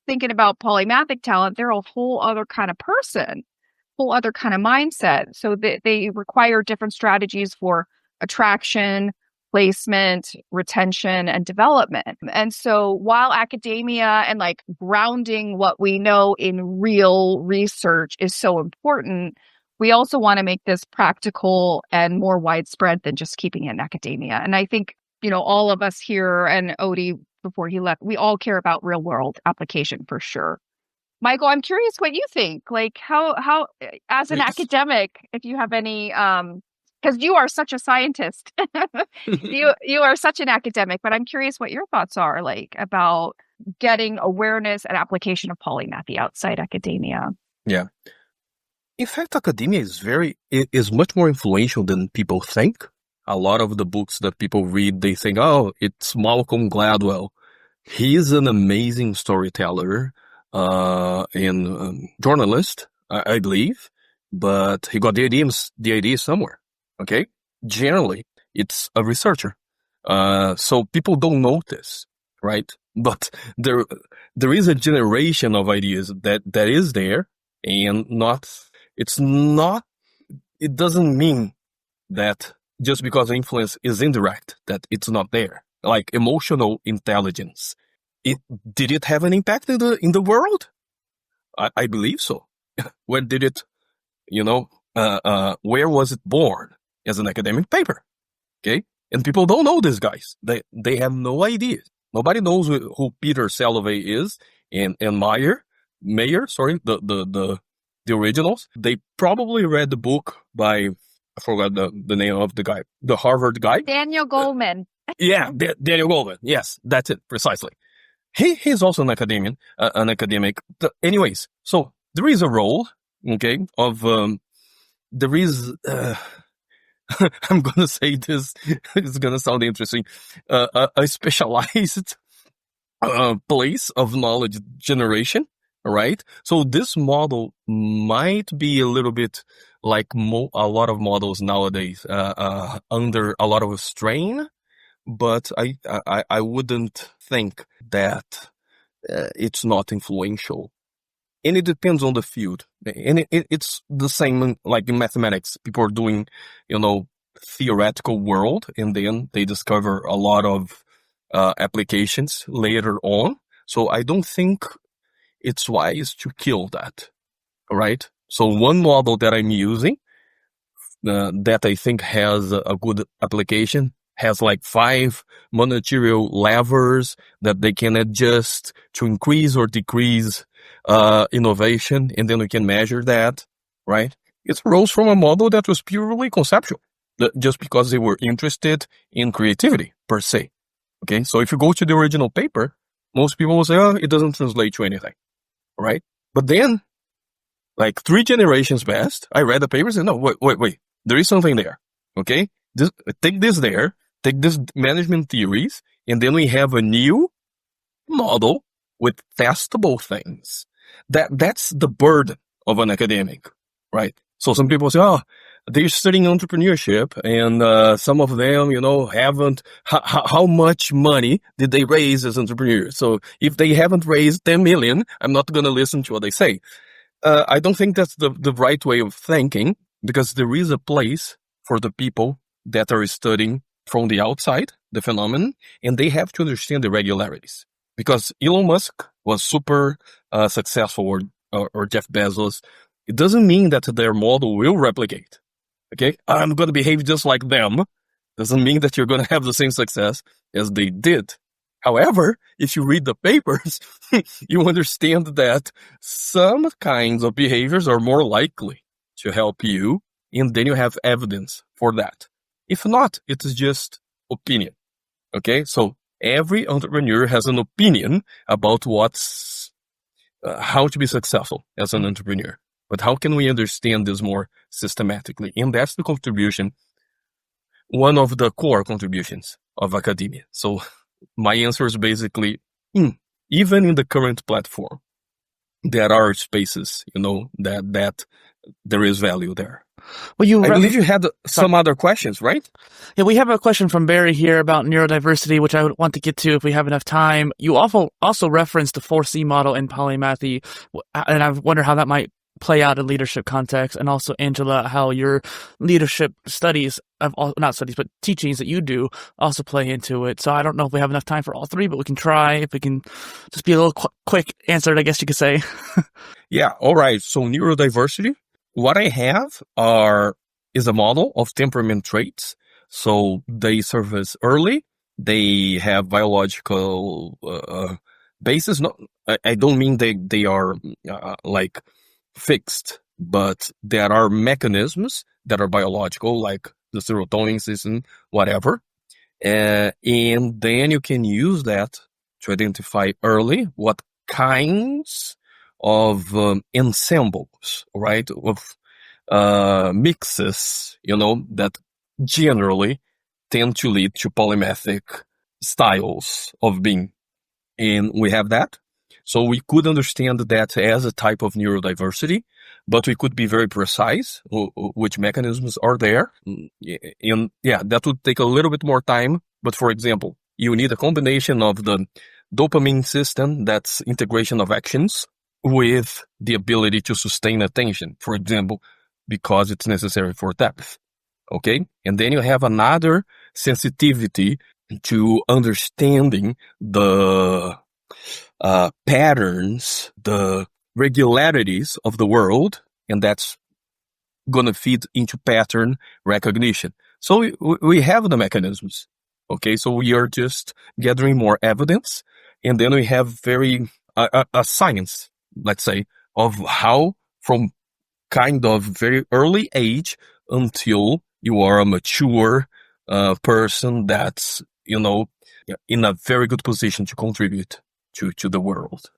thinking about polymathic talent, they're a whole other kind of person, whole other kind of mindset. So they require different strategies for attraction, placement, retention, and development. And so while academia and like grounding what we know in real research is so important, we also want to make this practical and more widespread than just keeping it in academia. And I think all of us here and Odi before he left, we all care about real world application for sure. Michael, I'm curious what you think. Like how as an academic, if you have any, because you are such a scientist, you are such an academic, but I'm curious what your thoughts are like about getting awareness and application of polymathy outside academia. Yeah. In fact, academia is much more influential than people think. A lot of the books that people read, they think, oh, it's Malcolm Gladwell. He's an amazing storyteller and journalist, I believe, but he got the idea somewhere, okay? Generally, it's a researcher. So people don't notice, right? But there is a generation of ideas that is there and it doesn't mean that just because influence is indirect, that it's not there. Like emotional intelligence. Did it have an impact in the world? I believe so. Where did it, where was it born? As an academic paper. Okay? And people don't know these guys. They have no idea. Nobody knows who Peter Salovey is and Meyers, the originals. They probably read the book by, I forgot the name of the guy, the Harvard guy. Daniel Goleman. Yeah, Daniel Goleman. Yes, that's it, precisely. He's also an academic. Anyways, so there is a role, okay, of, there is, I'm gonna say this, it's gonna sound interesting, a specialized, place of knowledge generation, right? So this model might be a little bit like a lot of models nowadays, under a lot of strain, but I wouldn't think that it's not influential. And it depends on the field. And it's the same like in mathematics. People are doing, theoretical world, and then they discover a lot of applications later on. So I don't think it's wise to kill that, right? So one model that I'm using that I think has a good application has like 5 managerial levers that they can adjust to increase or decrease innovation, and then we can measure that, right? It arose from a model that was purely conceptual, just because they were interested in creativity per se. Okay, so if you go to the original paper, most people will say, oh, it doesn't translate to anything, right? But then, like 3 generations past, I read the paper and said, no, wait, there is something there, okay? Take this management theories, and then we have a new model with testable things. That's the burden of an academic, right? So some people say, oh, they're studying entrepreneurship, and some of them, haven't, how much money did they raise as entrepreneurs? So if they haven't raised 10 million, I'm not going to listen to what they say. I don't think that's the right way of thinking, because there is a place for the people that are studying from the outside, the phenomenon, and they have to understand the regularities. Because Elon Musk was super successful, or Jeff Bezos, It doesn't mean that their model will replicate. Okay? I'm going to behave just like them. Doesn't mean that you're going to have the same success as they did. However, if you read the papers, you understand that some kinds of behaviors are more likely to help you, and then you have evidence for that. If not, it's just opinion. Okay? So every entrepreneur has an opinion about how to be successful as an entrepreneur. But how can we understand this more systematically? And that's the contribution, one of the core contributions of academia. So my answer is basically, even in the current platform, there are spaces, that there is value there. Well, I believe you had some other questions, right? Yeah, we have a question from Barry here about neurodiversity, which I would want to get to if we have enough time. You also referenced the 4C model in Polymathy, and I wonder how that might play out in leadership context, and also, Angela, how your leadership studies not studies, but teachings that you do also play into it. So I don't know if we have enough time for all three, but we can try. If we can just be a little quick answered, I guess you could say. Yeah. All right. So neurodiversity, what I have is a model of temperament traits. So they surface early. They have biological basis. I don't mean they are like fixed, but there are mechanisms that are biological, like the serotonin system, whatever. And then you can use that to identify early what kinds of ensembles, right, of mixes, that generally tend to lead to polymathic styles of being. And we have that. So we could understand that as a type of neurodiversity, but we could be very precise which mechanisms are there. And yeah, that would take a little bit more time. But for example, you need a combination of the dopamine system, that's integration of actions, with the ability to sustain attention, for example, because it's necessary for depth. Okay? And then you have another sensitivity to understanding the patterns, the regularities of the world, and that's going to feed into pattern recognition. So we have the mechanisms. Okay, so we are just gathering more evidence, and then we have a science, let's say, of how from kind of very early age until you are a mature person that's, in a very good position to contribute to the world.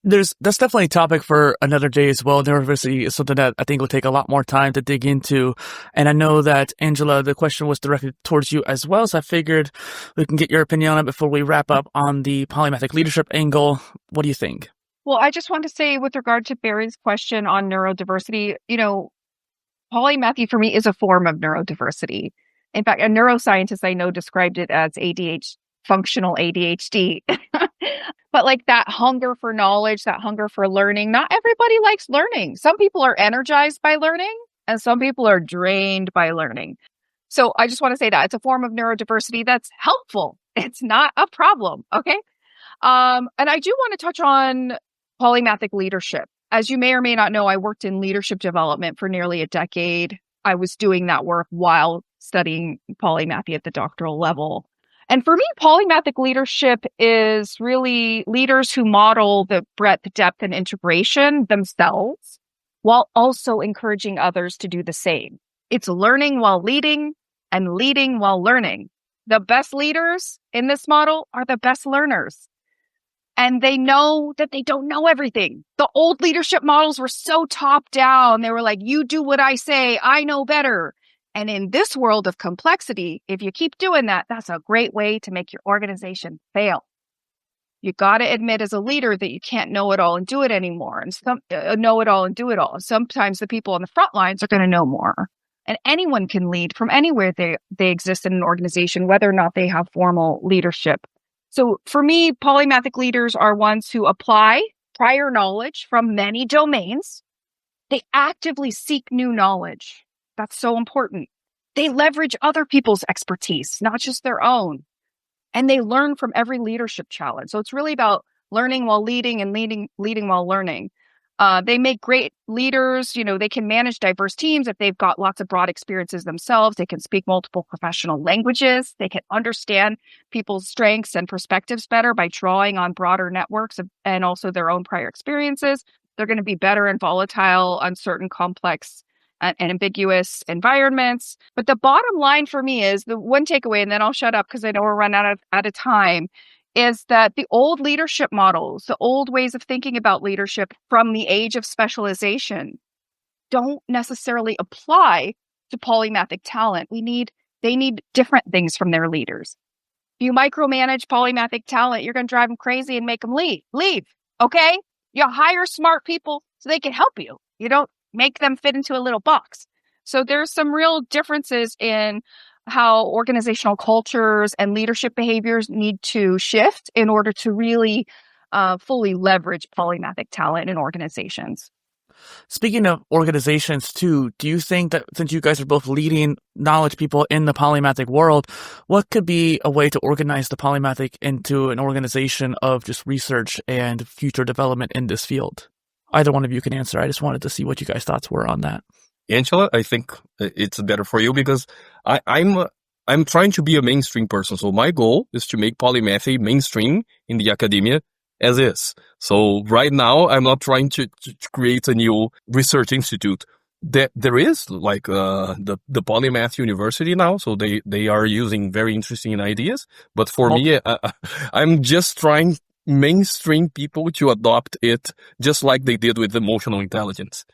That's definitely a topic for another day as well. Neurodiversity is something that I think will take a lot more time to dig into. And I know that, Angela, the question was directed towards you as well. So I figured we can get your opinion on it before we wrap up on the polymathic leadership angle. What do you think? Well, I just want to say with regard to Barry's question on neurodiversity, polymathy for me is a form of neurodiversity. In fact, a neuroscientist I know described it as functional ADHD. But like that hunger for knowledge, that hunger for learning, not everybody likes learning. Some people are energized by learning and some people are drained by learning. So I just want to say that it's a form of neurodiversity that's helpful. It's not a problem. Okay. And I do want to touch on polymathic leadership. As you may or may not know, I worked in leadership development for nearly a decade. I was doing that work while studying polymathy at the doctoral level. And for me, polymathic leadership is really leaders who model the breadth, depth, and integration themselves, while also encouraging others to do the same. It's learning while leading and leading while learning. The best leaders in this model are the best learners. And they know that they don't know everything. The old leadership models were so top down. They were like, you do what I say, I know better. And in this world of complexity, if you keep doing that, that's a great way to make your organization fail. You got to admit as a leader that you can't know it all and do it anymore, and know it all and do it all. Sometimes the people on the front lines are going to know more. And anyone can lead from anywhere they exist in an organization, whether or not they have formal leadership. So for me, polymathic leaders are ones who apply prior knowledge from many domains. They actively seek new knowledge. That's so important. They leverage other people's expertise, not just their own. And they learn from every leadership challenge. So it's really about learning while leading and leading while learning. They make great leaders. They can manage diverse teams if they've got lots of broad experiences themselves. They can speak multiple professional languages. They can understand people's strengths and perspectives better by drawing on broader networks and also their own prior experiences. They're going to be better in volatile, uncertain, complex, and ambiguous environments. But the bottom line for me is the one takeaway, and then I'll shut up because I know we're running out of time, is that the old leadership models, the old ways of thinking about leadership from the age of specialization don't necessarily apply to polymathic talent. They need different things from their leaders. If you micromanage polymathic talent, you're going to drive them crazy and make them leave. Okay? You hire smart people so they can help you. You don't make them fit into a little box. So there's some real differences in how organizational cultures and leadership behaviors need to shift in order to really fully leverage polymathic talent in organizations. Speaking of organizations too, do you think that since you guys are both leading knowledge people in the polymathic world, what could be a way to organize the polymathic into an organization of just research and future development in this field? Either one of you can answer. I just wanted to see what you guys' thoughts were on that. Angela, I think it's better for you because I'm trying to be a mainstream person. So my goal is to make polymathy mainstream in the academia as is. So right now, I'm not trying to create a new research institute. There is like the Polymath University now, so they are using very interesting ideas. But for me, I'm just trying mainstream people to adopt it, just like they did with emotional intelligence.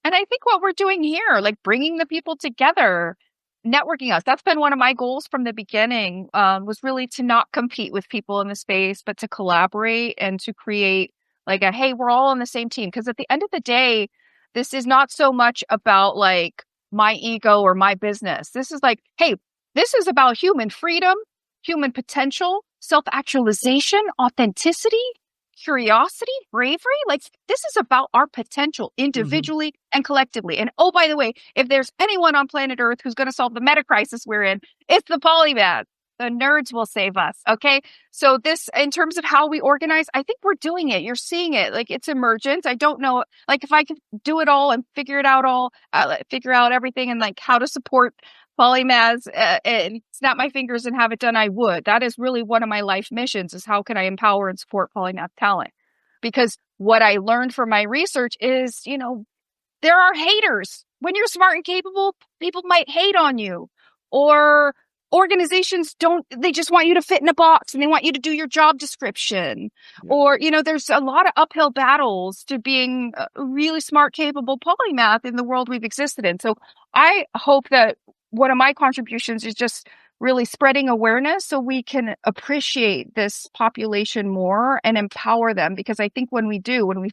And I think what we're doing here, like bringing the people together, networking us, that's been one of my goals from the beginning, was really to not compete with people in the space, but to collaborate and to create like hey, we're all on the same team. Because at the end of the day, this is not so much about like my ego or my business. This is like, hey, this is about human freedom, human potential, self-actualization, authenticity, curiosity, bravery. Like this is about our potential individually and collectively. And oh, by the way, if there's anyone on planet Earth who's going to solve the meta crisis we're in, it's the polymath. The nerds will save us. Okay. So this, in terms of how we organize, I think we're doing it. You're seeing it. Like it's emergent. I don't know, like if I could do it all and figure out everything and like how to support polymaths and snap my fingers and have it done, I would. That is really one of my life missions, is how can I empower and support polymath talent? Because what I learned from my research is, there are haters. When you're smart and capable, people might hate on you. Or organizations they just want you to fit in a box and they want you to do your job description. Yeah. Or, there's a lot of uphill battles to being a really smart, capable polymath in the world we've existed in. So I hope that one of my contributions is just really spreading awareness so we can appreciate this population more and empower them. Because I think when we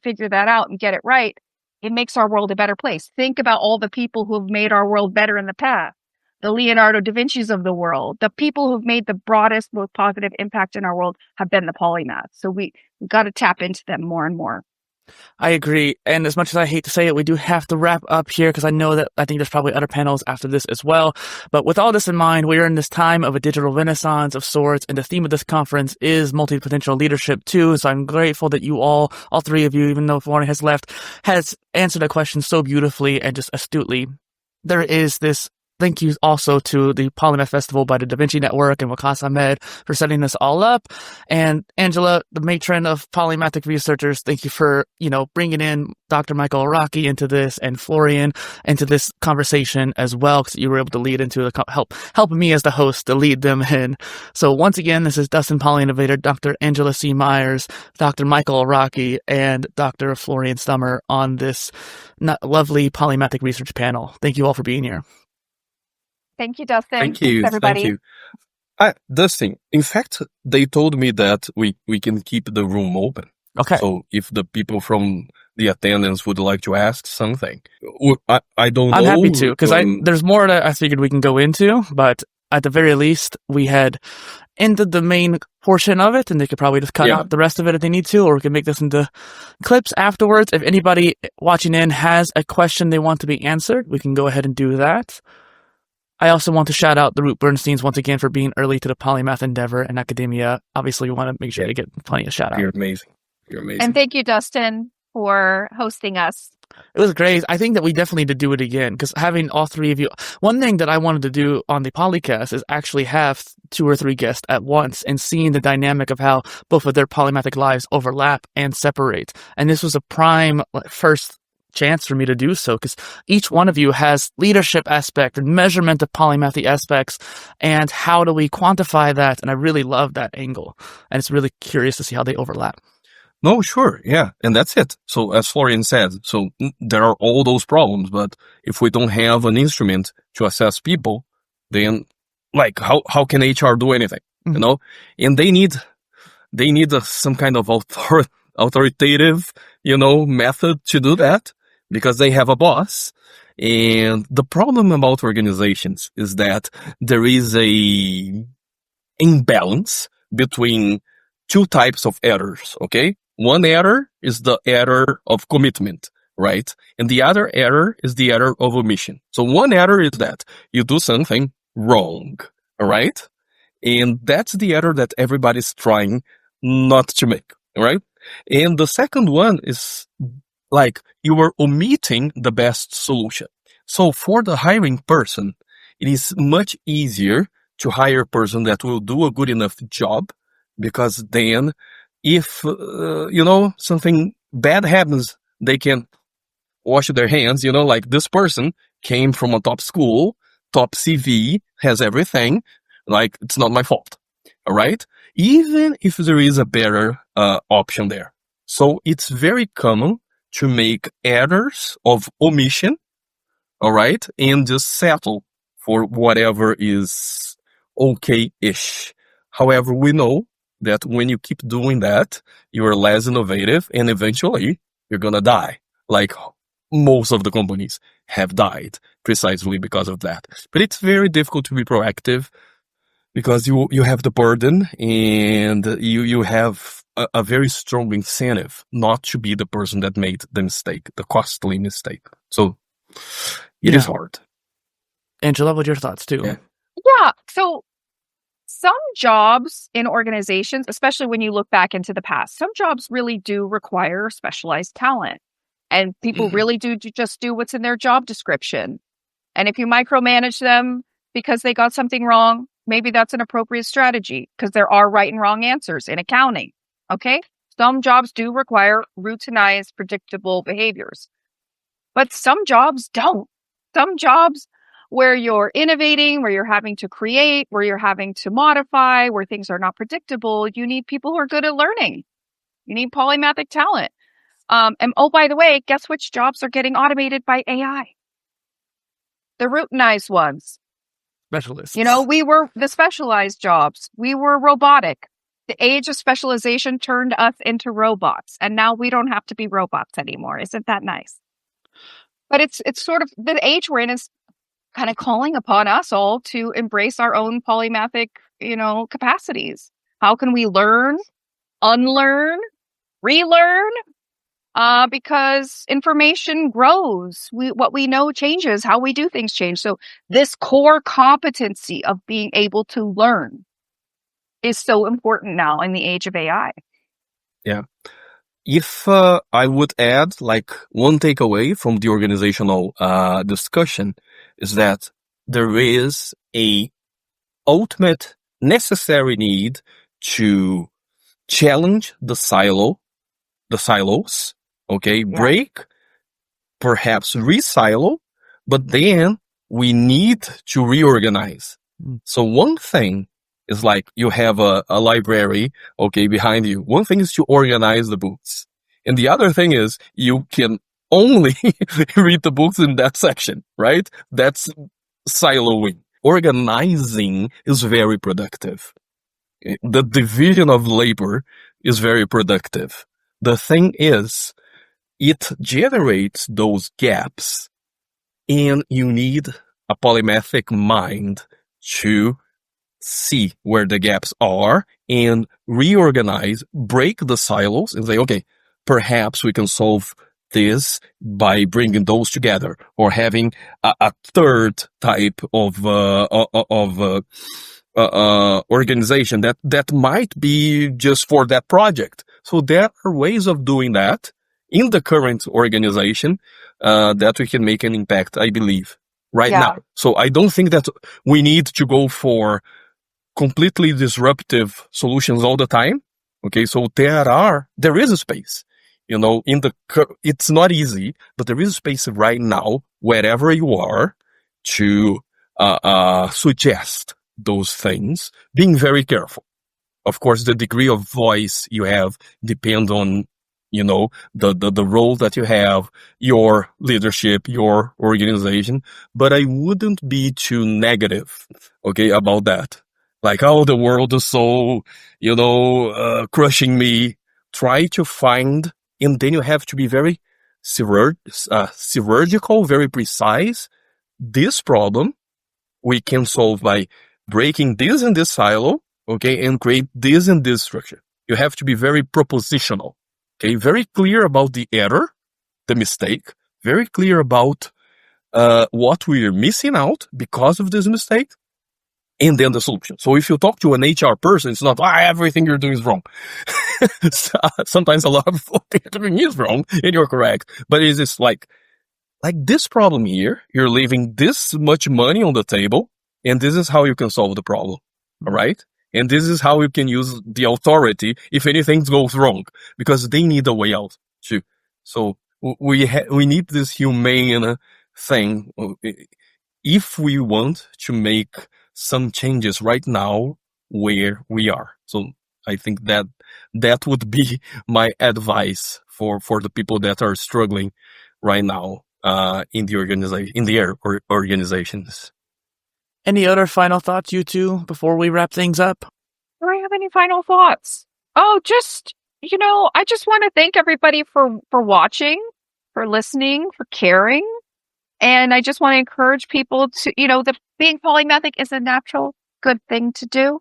figure that out and get it right, it makes our world a better place. Think about all the people who have made our world better in the past. The Leonardo da Vinci's of the world, the people who've made the broadest, most positive impact in our world have been the polymaths. So we've got to tap into them more and more. I agree. And as much as I hate to say it, we do have to wrap up here because I think there's probably other panels after this as well. But with all this in mind, we are in this time of a digital renaissance of sorts. And the theme of this conference is multi-potential leadership too. So I'm grateful that you all three of you, even though Florian has left, has answered that question so beautifully and just astutely. There is this thank you also to the Polymath Festival by the Da Vinci Network and Waqas Ahmed for setting this all up. And Angela, the matron of polymathic researchers, thank you for, bringing in Dr. Michael Araki into this and Florian into this conversation as well, because you were able to lead into help me as the host to lead them in. So once again, this is Dustin Poly Innovator, Dr. Angela C. Meyers, Dr. Michael Araki, and Dr. Florian Stummer on this lovely polymathic research panel. Thank you all for being here. Thank you, Dustin. Thank you. Thanks, everybody. Thank you. Dustin, in fact, they told me that we can keep the room open. Okay. So if the people from the attendance would like to ask something, I don't know. I'm happy to, because there's more that I figured we can go into, but at the very least, we had ended the main portion of it, and they could probably just cut out the rest of it if they need to, or we can make this into clips afterwards. If anybody watching in has a question they want to be answered, we can go ahead and do that. I also want to shout out the Root Bernsteins once again for being early to the polymath endeavor in academia. Obviously, we want to make sure to get plenty of shout out. You're amazing. You're amazing. And thank you, Dustin. for hosting us. It was great. I think that we definitely need to do it again because having all three of you, one thing that I wanted to do on the Polycast is actually have 2 or 3 guests at once and seeing the dynamic of how both of their polymathic lives overlap and separate. And this was a prime first chance for me to do so because each one of you has leadership aspect and measurement of polymathy aspects and how do we quantify that, and I really love that angle and it's really curious to see how they overlap. No, sure, yeah, and that's it. So as Florian said, so there are all those problems, but if we don't have an instrument to assess people, then like how can HR do anything? You know, and they need some kind of authoritative, method to do that because they have a boss. And the problem about organizations is that there is a imbalance between 2 types of errors, okay? One error is the error of commitment, right? And the other error is the error of omission. So one error is that you do something wrong, all right? And that's the error that everybody's trying not to make, all right? And the second one is like you are omitting the best solution. So for the hiring person, it is much easier to hire a person that will do a good enough job because then if, something bad happens, they can wash their hands, like this person came from a top school, top CV, has everything, like it's not my fault, all right? Even if there is a better option there. So it's very common to make errors of omission, all right, and just settle for whatever is okay-ish. However, we know that when you keep doing that, you are less innovative and eventually you're gonna die. Like most of the companies have died precisely because of that. But it's very difficult to be proactive because you have the burden and you have a very strong incentive not to be the person that made the mistake, the costly mistake. So it is hard. Angela, what are your thoughts too? Yeah. So some jobs in organizations, especially when you look back into the past, some jobs really do require specialized talent. And people really do just do what's in their job description. And if you micromanage them because they got something wrong, maybe that's an appropriate strategy because there are right and wrong answers in accounting. Okay? Some jobs do require routinized, predictable behaviors. But some jobs don't. Some jobs where you're innovating, where you're having to create, where you're having to modify, where things are not predictable, you need people who are good at learning. You need polymathic talent. And oh, by the way, guess which jobs are getting automated by AI? The routinized ones. Specialists. We were the specialized jobs. We were robotic. The age of specialization turned us into robots. And now we don't have to be robots anymore. Isn't that nice? But it's sort of the age we're in is kind of calling upon us all to embrace our own polymathic, capacities. How can we learn, unlearn, relearn? Because information grows. What we know changes. How we do things change. So this core competency of being able to learn is so important now in the age of AI. Yeah. If I would add like one takeaway from the organizational discussion is that there is a ultimate necessary need to challenge the silos, okay, break, perhaps re-silo, but then we need to reorganize. So one thing is like you have a library, okay, behind you. One thing is to organize the books. And the other thing is you can only read the books in that section, right? That's siloing. Organizing is very productive. The division of labor is very productive. The thing is, it generates those gaps and you need a polymathic mind to see where the gaps are and reorganize, break the silos and say, okay, perhaps we can solve this by bringing those together or having a third type of organization that might be just for that project. So there are ways of doing that. in the current organization, that we can make an impact, I believe, right now. So I don't think that we need to go for completely disruptive solutions all the time. Okay. So there is a space, it's not easy, but there is a space right now, wherever you are, to, suggest those things, being very careful. Of course, the degree of voice you have depends on, the role that you have, your leadership, your organization. But I wouldn't be too negative, okay, about that. Like, oh, the world is so, crushing me. Try to find, and then you have to be very chirurgical, very precise. This problem we can solve by breaking this and this silo, okay, and create this and this structure. You have to be very propositional, okay, very clear about the error, the mistake, very clear about what we are missing out because of this mistake, and then the solution. So if you talk to an HR person, it's not, everything you're doing is wrong. Sometimes a lot of what they're doing is wrong, and you're correct. But it's just like this problem here, you're leaving this much money on the table, and this is how you can solve the problem. All right? And this is how you can use the authority if anything goes wrong, because they need a way out too. So we need this humane thing if we want to make some changes right now where we are. So I think that would be my advice for the people that are struggling right now in the organizations. Any other final thoughts, you two, before we wrap things up? Do I have any final thoughts? Oh, just, I just want to thank everybody for watching, for listening, for caring. And I just want to encourage people to, that being polymathic is a natural, good thing to do.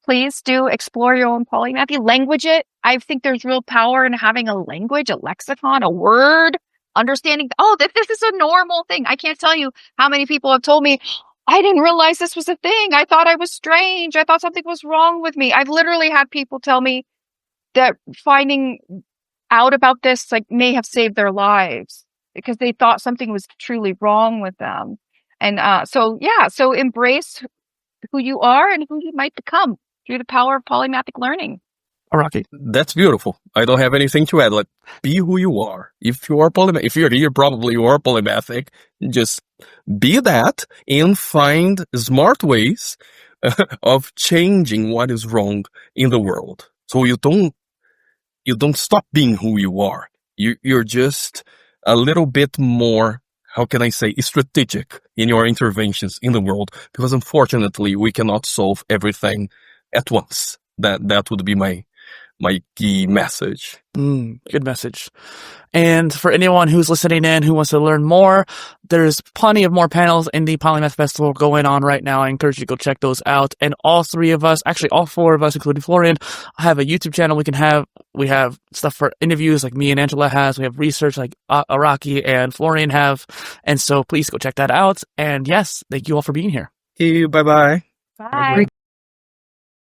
Please do explore your own polymathy, language it. I think there's real power in having a language, a lexicon, a word, understanding, that this is a normal thing. I can't tell you how many people have told me, I didn't realize this was a thing. I thought I was strange. I thought something was wrong with me. I've literally had people tell me that finding out about this may have saved their lives because they thought something was truly wrong with them. And so embrace who you are and who you might become through the power of polymathic learning. Araki. That's beautiful. I don't have anything to add. Be who you are. If you are polymathic, if you're here, probably you are polymathic. Just be that and find smart ways of changing what is wrong in the world. So you don't stop being who you are. You're just a little bit more, how can I say, strategic in your interventions in the world, because unfortunately we cannot solve everything at once. That would be my key message. Good message. And for anyone who's listening in who wants to learn more, there's plenty of more panels in the Polymath Festival going on right now. I encourage you to go check those out. And all four of us, including Florian, have a YouTube channel. We have stuff for interviews like me and Angela has. We have research like Araki and Florian have. And so please go check that out. And yes, thank you all for being here. Bye-bye. Bye.